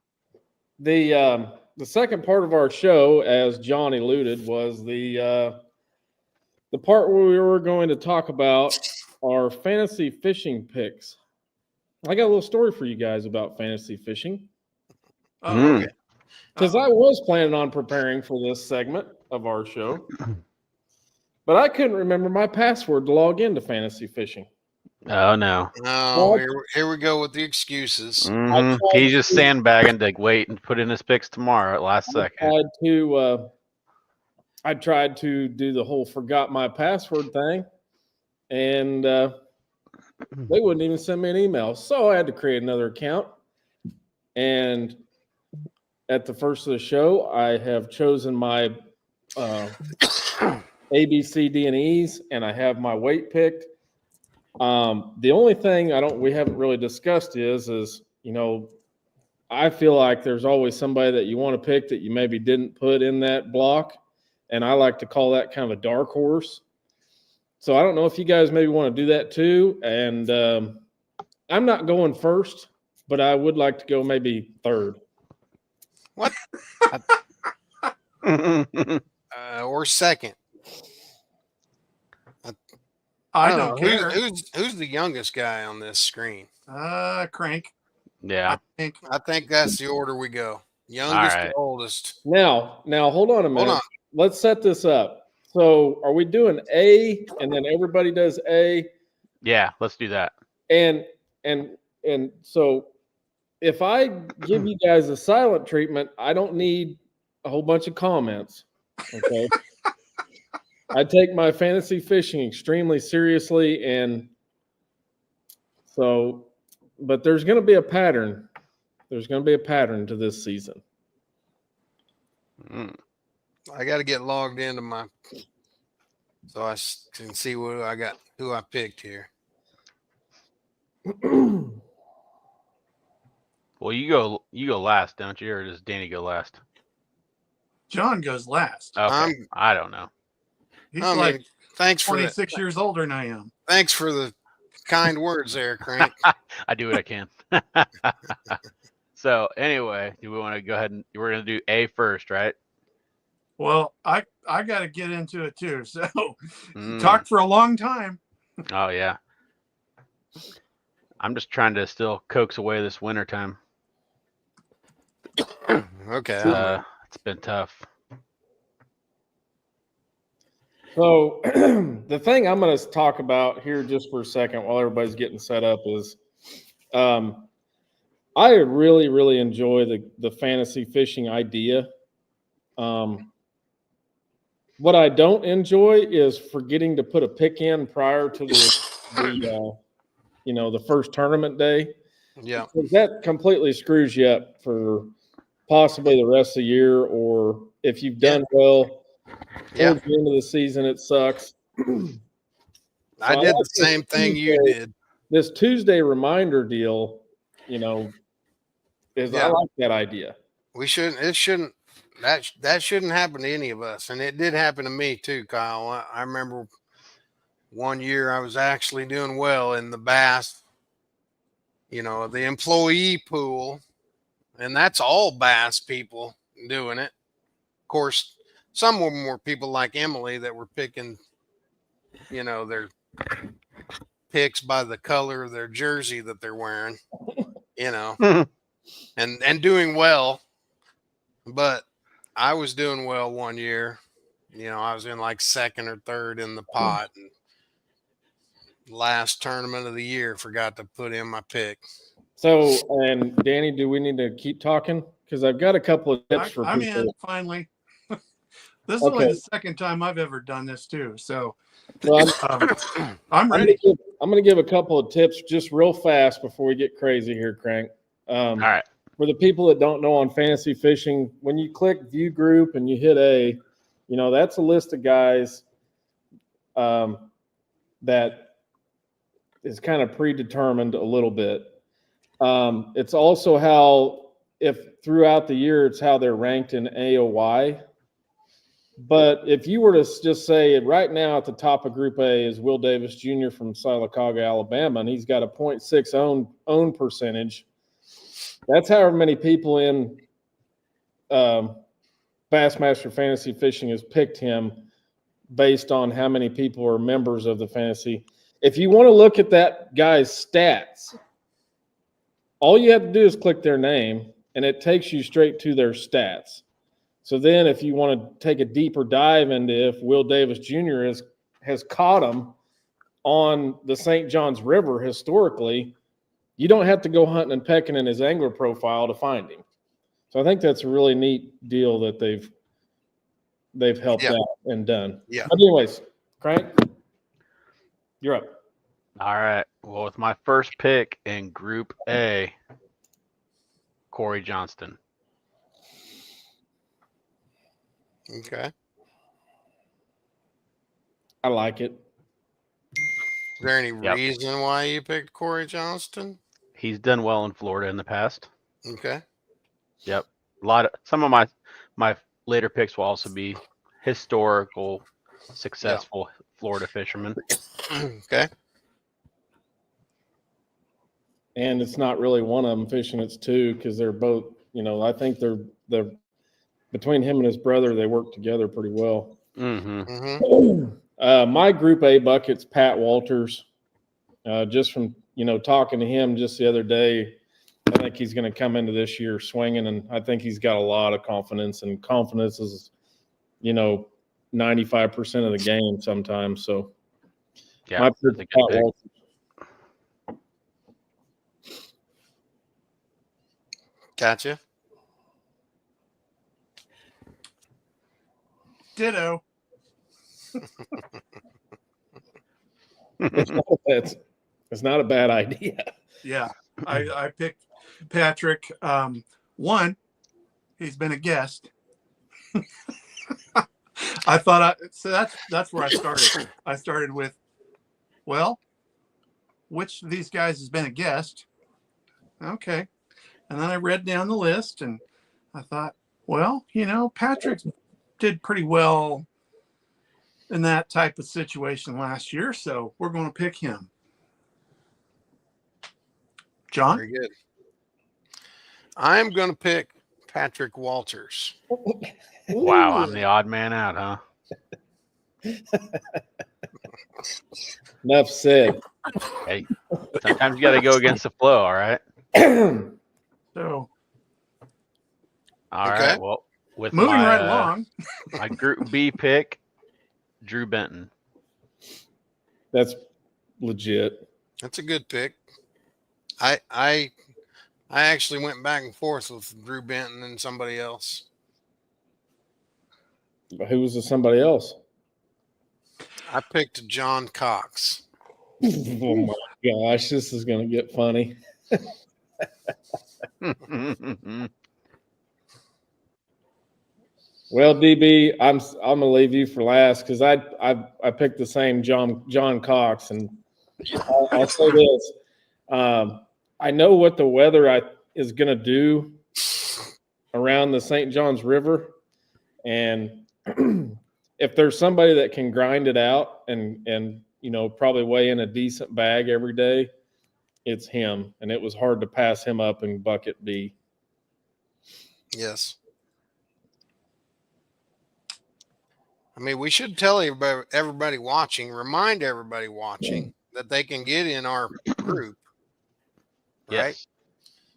the second part of our show, as John alluded, was the part where we were going to talk about our fantasy fishing picks. I got a little story for you guys about fantasy fishing, Oh, okay. because I was planning on preparing for this segment of our show, but I couldn't remember my password to log into fantasy fishing. Oh no. Oh, here we go with the excuses. Mhm. He's just sandbagging to wait and put in his picks tomorrow at last second. I tried to do the whole forgot my password thing, and they wouldn't even send me an email. So I had to create another account. And at the first of the show, I have chosen my A, B, C, D, and E's, and I have my weight picked. The only thing we haven't really discussed is I feel like there's always somebody that you want to pick that you maybe didn't put in that block. And I like to call that kind of a dark horse. So I don't know if you guys maybe want to do that too. And I'm not going first, but I would like to go maybe third. What? Or second. I don't know. care. Who's the youngest guy on this screen? Crank. Yeah. I think that's the order we go. Youngest right. to oldest. Now, hold on a minute. Hold on. Let's set this up. So are we doing A and then everybody does A? Yeah, let's do that. And so if I give you guys a silent treatment, I don't need a whole bunch of comments. Okay. I take my fantasy fishing extremely seriously, and so, but there's going to be a pattern. There's going to be a pattern to this season. I got to get logged into so I can see who I picked here. Well, you go last, don't you, or does Danny go last? John goes last. Okay. I don't know. He's thanks for 26 years older than I am. Thanks for the kind words there, Crank. I do what I can. So anyway, do we want to go ahead and we're going to do A first, right? Well, I I got to get into it too. So Mm. talked for a long time. Oh yeah. I'm just trying to still coax away this winter time. Okay. It's been tough. So the thing I'm going to talk about here just for a second while everybody's getting set up is I really, really enjoy the fantasy fishing idea. What I don't enjoy is forgetting to put a pick in prior to the first tournament day. Yeah. That completely screws you up for possibly the rest of the year, or if you've done well towards the end of the season, it sucks. I did the same thing you did. This Tuesday reminder deal, I like that idea. We shouldn't. It shouldn't. That shouldn't happen to any of us, and it did happen to me too, Kyle. I remember one year I was actually doing well in the bass, the employee pool, and that's all bass people doing it. Of course, some of them were people like Emily that were picking, their picks by the color of their jersey that they're wearing, and doing well. But I was doing well one year. I was in like second or third in the pot. And last tournament of the year, forgot to put in my pick. So, and Danny, do we need to keep talking? Because I've got a couple of tips for I'm people. in finally. This is only the second time I've ever done this too. So Well, I'm ready. I'm going to give a couple of tips just real fast before we get crazy here, Crank. All right. For the people that don't know on fantasy fishing, when you click view group and you hit A, that's a list of guys that is kind of predetermined a little bit. It's also how, if throughout the year, it's how they're ranked in AOY. But if you were to just say right now at the top of Group A is Will Davis Jr. from Sylacauga, Alabama, and he's got a 0.6 own percentage. That's however many people in Bassmaster Fantasy Fishing has picked him based on how many people are members of the fantasy. If you want to look at that guy's stats, all you have to do is click their name, and it takes you straight to their stats. So then if you want to take a deeper dive into if Will Davis Jr. has caught him on the St. Johns River historically, you don't have to go hunting and pecking in his angler profile to find him. So I think that's a really neat deal that they've helped out and done. Yeah. But anyways, Crank, you're up. All right. Well, with my first pick in Group A, Corey Johnston. Okay. I like it. Is there any reason why you picked Corey Johnston? He's done well in Florida in the past. Okay. Yep. Some of my later picks will also be historical, successful Florida fishermen. Okay. And it's not really one of them fishing, it's two, because they're both, I think they're between him and his brother, they work together pretty well. Mm-hmm. Mm-hmm. My Group A bucket's Pat Walters. Just from talking to him just the other day, I think he's going to come into this year swinging, and I think he's got a lot of confidence. And confidence is, 95% of the game sometimes. So, yeah, my pick, Pat Walters. Gotcha. Ditto. It's not a bad idea. Yeah, I picked Patrick. One, he's been a guest. I thought so that's where I started. I started with, well, which of these guys has been a guest? Okay. And then I read down the list and I thought, well, Patrick did pretty well in that type of situation last year, so we're going to pick him. John? Very good. I'm going to pick Patrick Walters. Wow, I'm the odd man out, huh? Enough said. Hey, sometimes you got to go against the flow. All right. So All Okay. right. Well, with moving my right along, my Group B pick, Drew Benton. That's legit. That's a good pick. I actually went back and forth with Drew Benton and somebody else. But who was somebody else? I picked John Cox. Oh my gosh, this is going to get funny. Well, DB, I'm gonna leave you for last because I picked the same John Cox, and I'll say this: I know what the weather is gonna do around the St. Johns River, and if there's somebody that can grind it out and probably weigh in a decent bag every day, it's him. And it was hard to pass him up in bucket B. Yes. I mean, we should tell everybody watching, remind everybody watching that they can get in our group, right? Yes.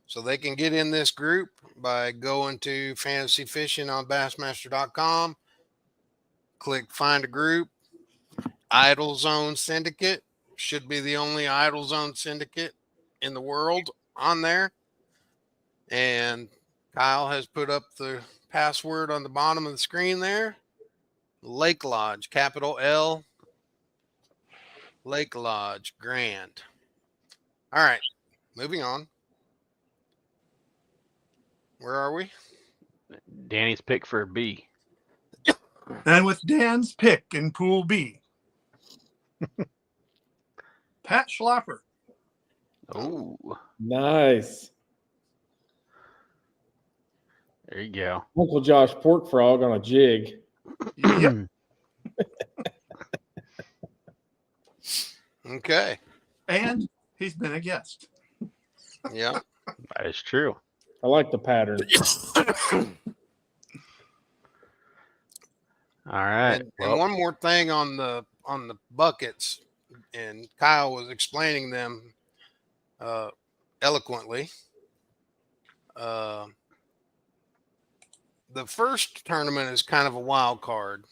So they can get in this group by going to Fantasy Fishing on Bassmaster.com, click Find a Group. Idle Zone Syndicate should be the only Idle Zone Syndicate in the world on there. And Kyle has put up the password on the bottom of the screen there. Lake Lodge, capital L, Lake Lodge, Grand. All right, moving on. Where are we? Danny's pick for B. and with Dan's pick in Pool B, Pat Schlapper. Oh, Nice. there you go. Uncle Josh Pork Frog on a jig. Yep. Okay. And he's been a guest. Yeah. That is true. I like the pattern. All right. And one more thing on the buckets, and Kyle was explaining them eloquently. The first tournament is kind of a wild card.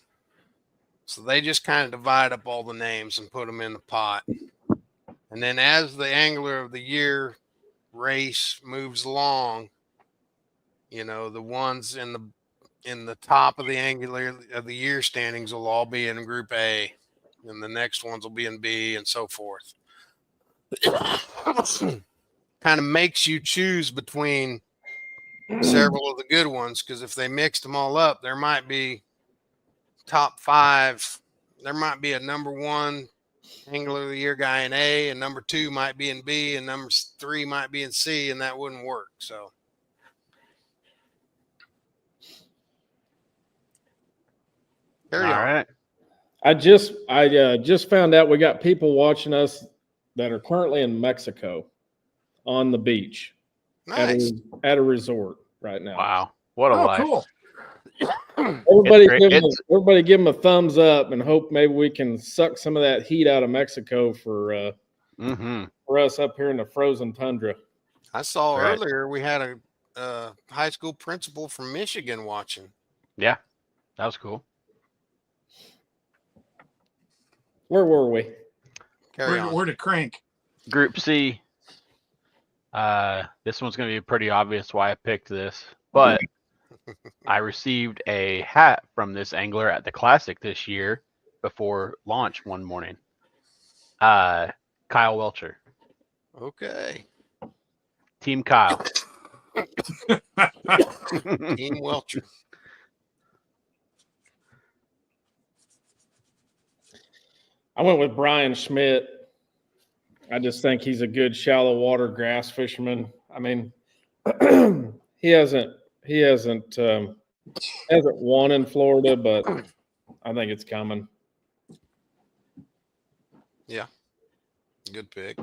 So they just kind of divide up all the names and put them in the pot. And then as the Angler of the Year race moves along, the ones in the top of the Angler of the Year standings will all be in Group A, and the next ones will be in B, and so forth. Kind of makes you choose between several of the good ones, because if they mixed them all up, there might be top 5. There might be a number 1 Angler of the Year guy in A, and number 2 might be in B, and number 3 might be in C, and that wouldn't work. So carry on. All right. I just found out we got people watching us that are currently in Mexico on the beach Nice. at a resort right now. Wow. What a Oh, life. cool. Everybody give them a thumbs up and hope maybe we can suck some of that heat out of Mexico for us up here in the frozen tundra. I saw Right. earlier we had a high school principal from Michigan watching. Yeah. That was cool. Where were we? Carry on. We're to crank. Group C. This one's going to be pretty obvious why I picked this, but I received a hat from this angler at the Classic this year before launch one morning. Kyle Welcher. Okay. Team Kyle. Team Welcher. I went with Brian Schmidt. I just think he's a good shallow water grass fisherman. I mean, he hasn't won in Florida, but I think it's coming. Yeah. Good pick.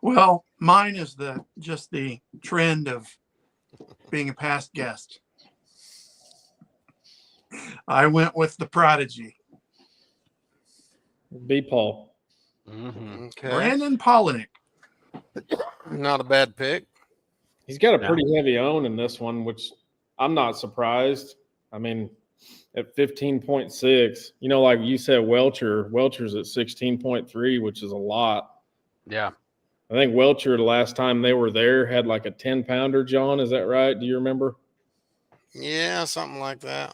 Well, mine is just the trend of being a past guest. I went with the Prodigy, B. Paul. Mm-hmm. Okay. Brandon Polinick. Not a bad pick. He's got a Yeah. pretty heavy own in this one, which I'm not surprised. I mean, at 15.6, like you said, Welcher's at 16.3, which is a lot. Yeah. I think Welcher, the last time they were there, had like a 10-pounder, John. Is that right? Do you remember? Yeah, something like that.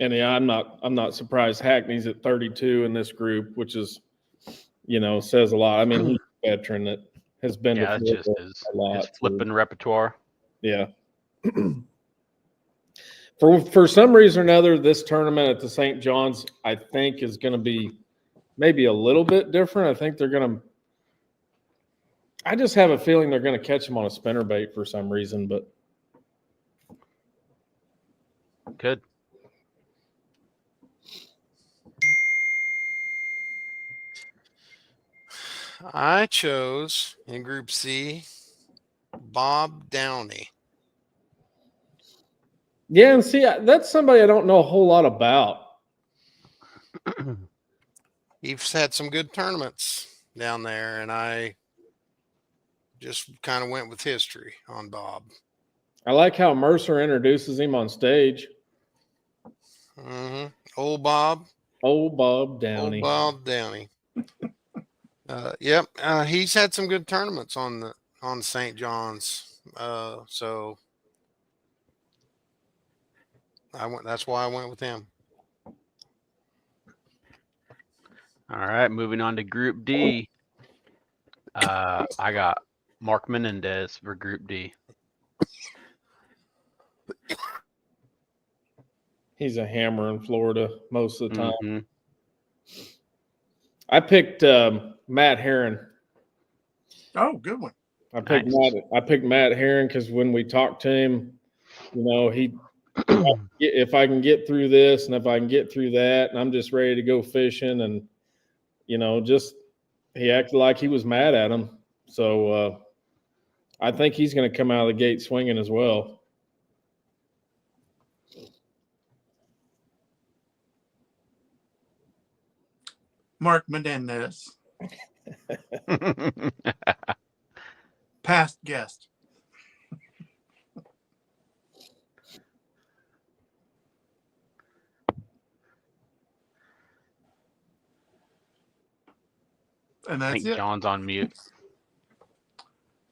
And yeah, I'm not surprised Hackney's at 32 in this group, which is, says a lot. I mean, he's a veteran that has been Yeah, to it's just Florida a lot. his flipping repertoire. Yeah. For some reason or another, this tournament at the St. John's, I think, is going to be maybe a little bit different. I think I just have a feeling they're going to catch him on a spinnerbait for some reason, but Good. I chose in Group C Bob Downey. yeah, and see, that's somebody I don't know a whole lot about. He's had some good tournaments down there, and I just kind of went with history on Bob. I like how Mercer introduces him on stage. Mm-hmm. Old Bob. Old Bob Downey. Old Bob Downey. Yep. He's had some good tournaments on St. John's. So that's why I went with him. All right, moving on to Group D. I got Mark Menendez for Group D. He's a hammer in Florida most of the time. Mm-hmm. I picked Matt Herron. Oh, good one. I picked Nice. Matt Herron because when we talked to him, if I can get through this and if I can get through that, and I'm just ready to go fishing, and he acted like he was mad at him. So I think he's going to come out of the gate swinging as well. Mark Menendez, past guest. And I that's think it. John's on mute.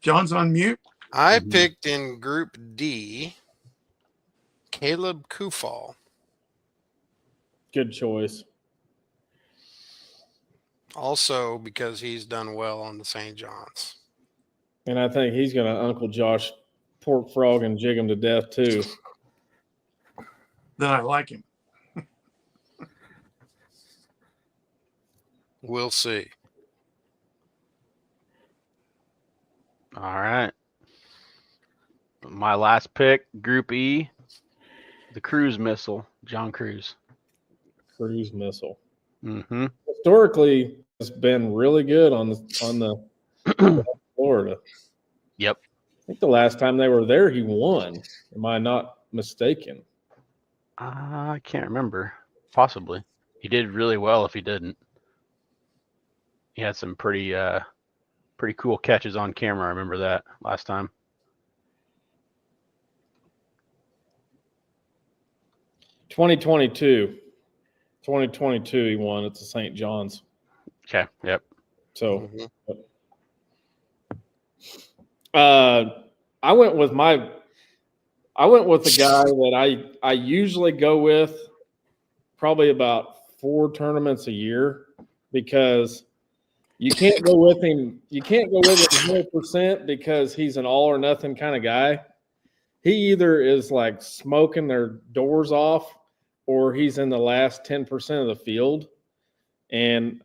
John's on mute. I Mhm. picked in Group D Caleb Kufal. Good choice. Also because he's done well on the St. John's. And I think he's going to Uncle Josh pork frog and jig him to death too. Then I like him. We'll see. All right. My last pick, Group E, the cruise missile, John Cruz. Cruise missile. Mm-hmm. Historically, it's been really good on the Florida. Yep. I think the last time they were there, he won. Am I not mistaken? I can't remember. Possibly. He did really well if he didn't. He had some pretty cool catches on camera. I remember that last time. $2022 he won at the St. John's. Okay. Yep. So Mhm. I went with the guy that I usually go with probably about 4 tournaments a year, because you can't go with him 100% because he's an all or nothing kind of guy. He either is like smoking their doors off or he's in the last 10% of the field. And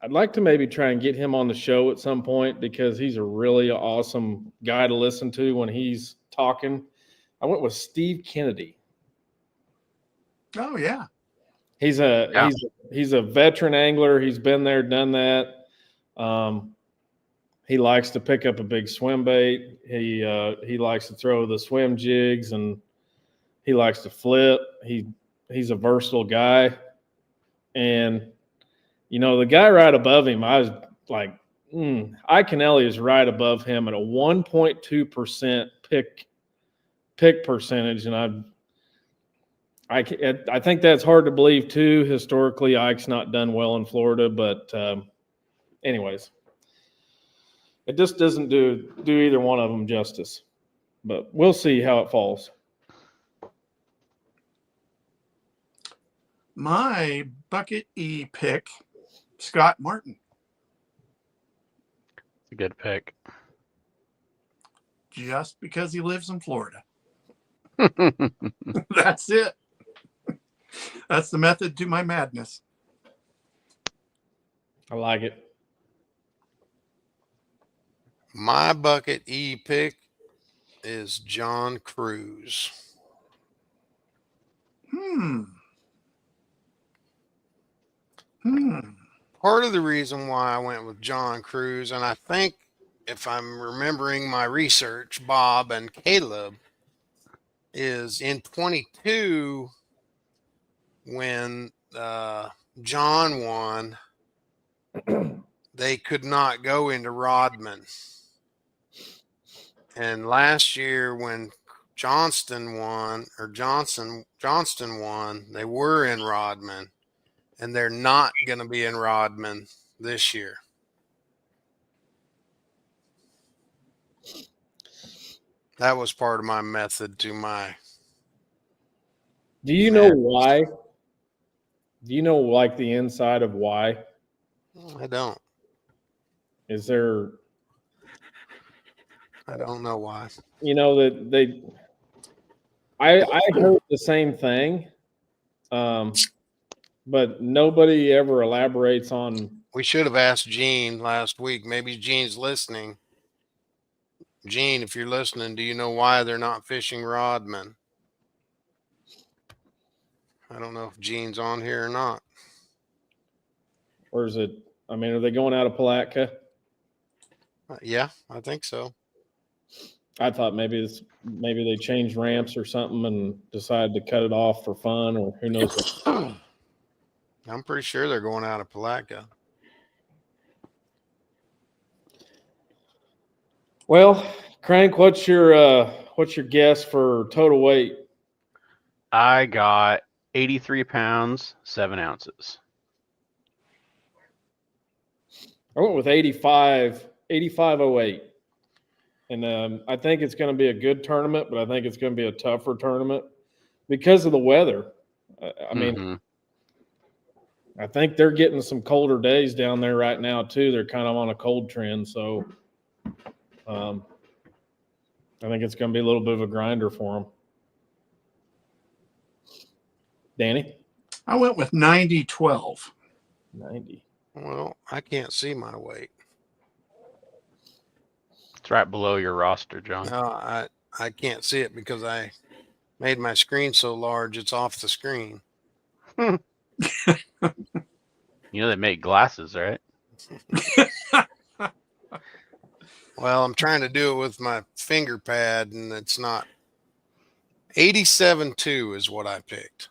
I'd like to maybe try and get him on the show at some point because he's a really awesome guy to listen to when he's talking. I went with Steve Kennedy. Oh, yeah. He's a veteran angler. He's been there, done that. He likes to pick up a big swim bait. He likes to throw the swim jigs, and he likes to flip. He's a versatile guy. And, the guy right above him, I was like, Iaconelli is right above him at a 1.2% pick percentage. And I think that's hard to believe too. Historically, Ike's not done well in Florida, but anyways, it just doesn't do either one of them justice. But we'll see how it falls. My bucket E pick, Scott Martin. A good pick. Just because he lives in Florida. That's it. That's the method to my madness. I like it. My bucket E pick is John Cruz. Part of the reason why I went with John Cruz, and I think if I'm remembering my research, Bob and Caleb, is in 22 when John won, they could not go into Rodman. And last year when Johnston won, they were in Rodman, and they're not going to be in Rodman this year. That was part of my method to my. Do you know why? Do you know like the inside of why? I don't. Is there? I don't know why. That I heard the same thing, but nobody ever elaborates on. We should have asked Gene last week. Maybe Gene's listening. Gene, if you're listening, do you know why they're not fishing Rodman? I don't know if Gene's on here or not. Or is it? I mean, are they going out of Palatka? Yeah, I think so. I thought maybe they changed ramps or something and decided to cut it off for fun, or who knows. I'm pretty sure they're going out of Palatka. Well, Crank, what's your guess for total weight? I got 83 pounds, 7 ounces. I went with 85.08. And I think it's going to be a good tournament, but I think it's going to be a tougher tournament because of the weather. I mean, I think they're getting some colder days down there right now, too. They're kind of on a cold trend. So I think it's going to be a little bit of a grinder for them. Danny? I went with 90-12. 90. Well, I can't see my weight. It's right below your roster, John. No, I can't see it because I made my screen so large it's off the screen. You know they make glasses, right? Well, I'm trying to do it with my finger pad, and it's not. 87.2 is what I picked.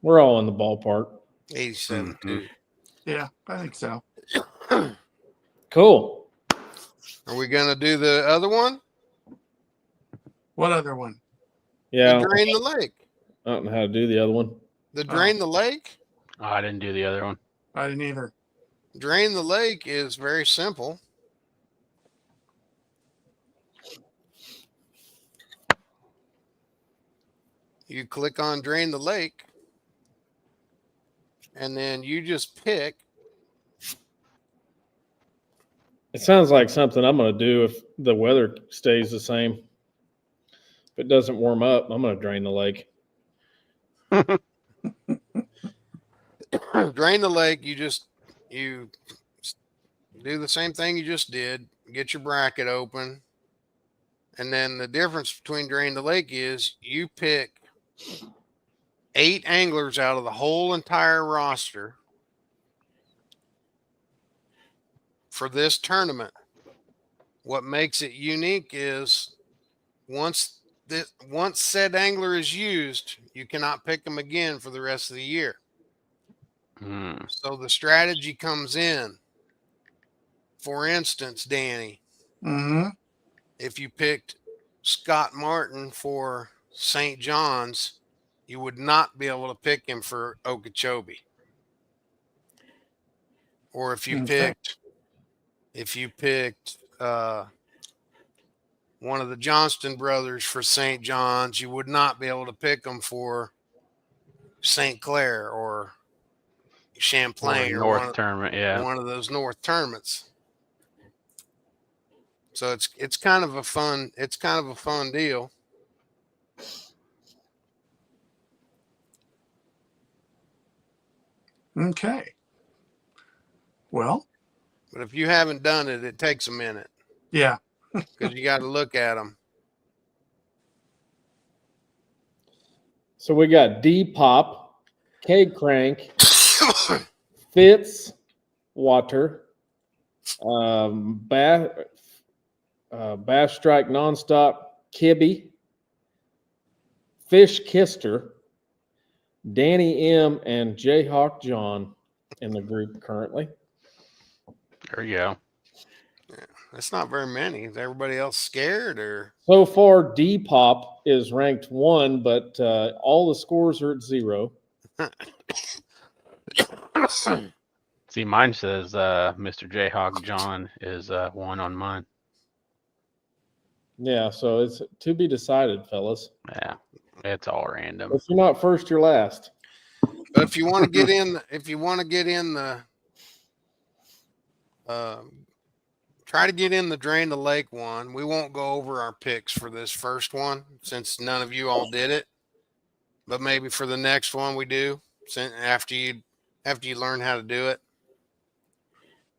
We're all in the ballpark. 87.2. Yeah, I think so. Cool. Are we going to do the other one? What other one? Yeah. The drain the lake. I don't know how to do the other one. The drain the lake? Oh, I didn't do the other one. I didn't either. Drain the lake is very simple. You click on drain the lake, and then you just pick. It sounds like something I'm going to do if the weather stays the same. If it doesn't warm up, I'm going to drain the lake. Drain the lake. You do the same thing you just did. Get your bracket open. And then the difference between drain the lake is you pick 8 anglers out of the whole entire roster. for this tournament, what makes it unique is once said angler is used, you cannot pick them again for the rest of the year. So the strategy comes in. For instance, Danny, if you picked Scott Martin for St. John's, you would not be able to pick him for Okeechobee. Or if you picked one of the Johnston brothers for St. John's, you would not be able to pick them for St. Clair or Champlain or North tournament, one of those North tournaments. So it's kind of a fun deal. Okay. Well, but if you haven't done it, it takes a minute. Yeah. Because you got to look at them. So we got D-Pop, K-Crank, Fitz, Water, Bass Strike Nonstop, Kibby, Fish Kister, Danny M, and Jayhawk John in the group currently. There you go. Yeah, that's not very many. Is everybody else scared or? So far, D-Pop is ranked 1, but all the scores are at 0. See, mine says Mr. Jayhawk John is 1 on mine. Yeah, so it's to be decided, fellas. Yeah, it's all random. If you're not first, you're last. But if you want to get in, try to get in the Drain the Lake one. We won't go over our picks for this first one since none of you all did it. But maybe for the next one we do. After you learn how to do it,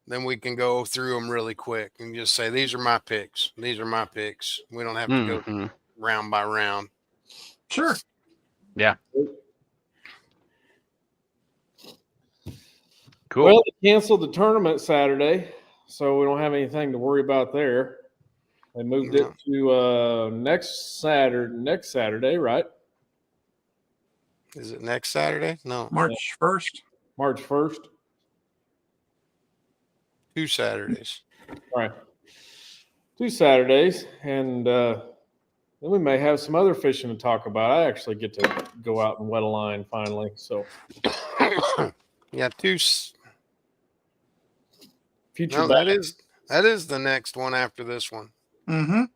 then we can go through them really quick and just say, these are my picks. These are my picks. We don't have to go round by round. Sure. Yeah. Cool. Well, they canceled the tournament Saturday, so we don't have anything to worry about there. They moved it to next Saturday, right? Is it next Saturday? No. March 1st. March 1st. 2 Saturdays. Right. 2 Saturdays, and then we may have some other fishing to talk about. I actually get to go out and wet a line finally. So, yeah, 2. Future no, that is the next one after this one. Yep.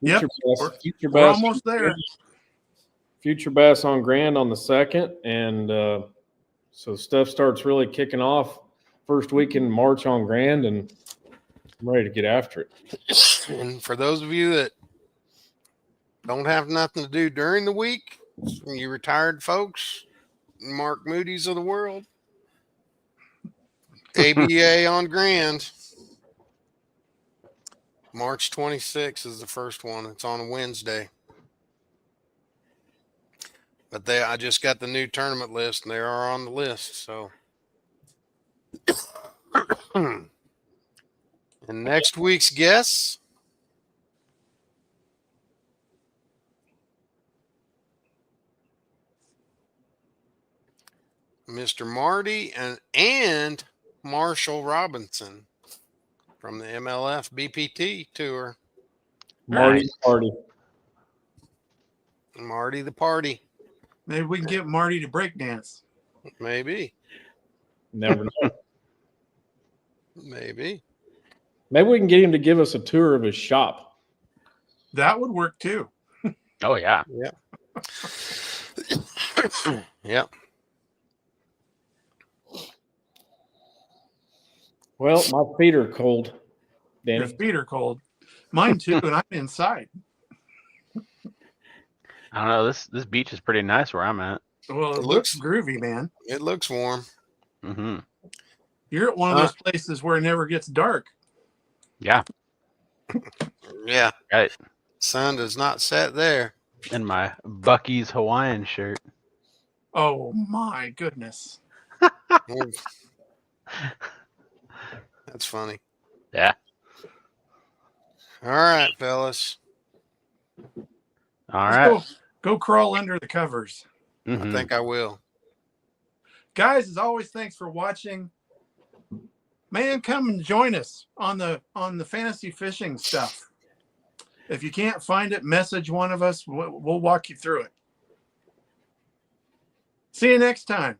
Future We're Bass, almost there. Future Bass on Grand on the 2nd, and so stuff starts really kicking off first week in March on Grand, and I'm ready to get after it. And for those of you that don't have nothing to do during the week, you retired folks, Mark Moody's of the world, ABA on Grand. March 26th is the first one. It's on a Wednesday. But I just got the new tournament list, and they are on the list. So, and next week's guests, Mr. Marty and Marshall Robinson from the MLF BPT tour. Marty the party. Maybe we can get Marty to break dance. Maybe. Never know. Maybe we can get him to give us a tour of his shop. That would work too. Oh, yeah. Yeah. Yep. Well, my feet are cold, Danny. Your feet are cold. Mine too, and I'm inside. I don't know. This beach is pretty nice where I'm at. Well, it looks groovy, man. It looks warm. Mm-hmm. You're at one of those places where it never gets dark. Yeah. Yeah. Right. Sun does not set there. In my Bucky's Hawaiian shirt. Oh my goodness. That's funny. Yeah. All right, fellas. All Let's right. go crawl under the covers. I Mhm. think I will. Guys, as always, thanks for watching. Man, come and join us on the fantasy fishing stuff. If you can't find it, message one of us. We'll walk you through it. See you next time.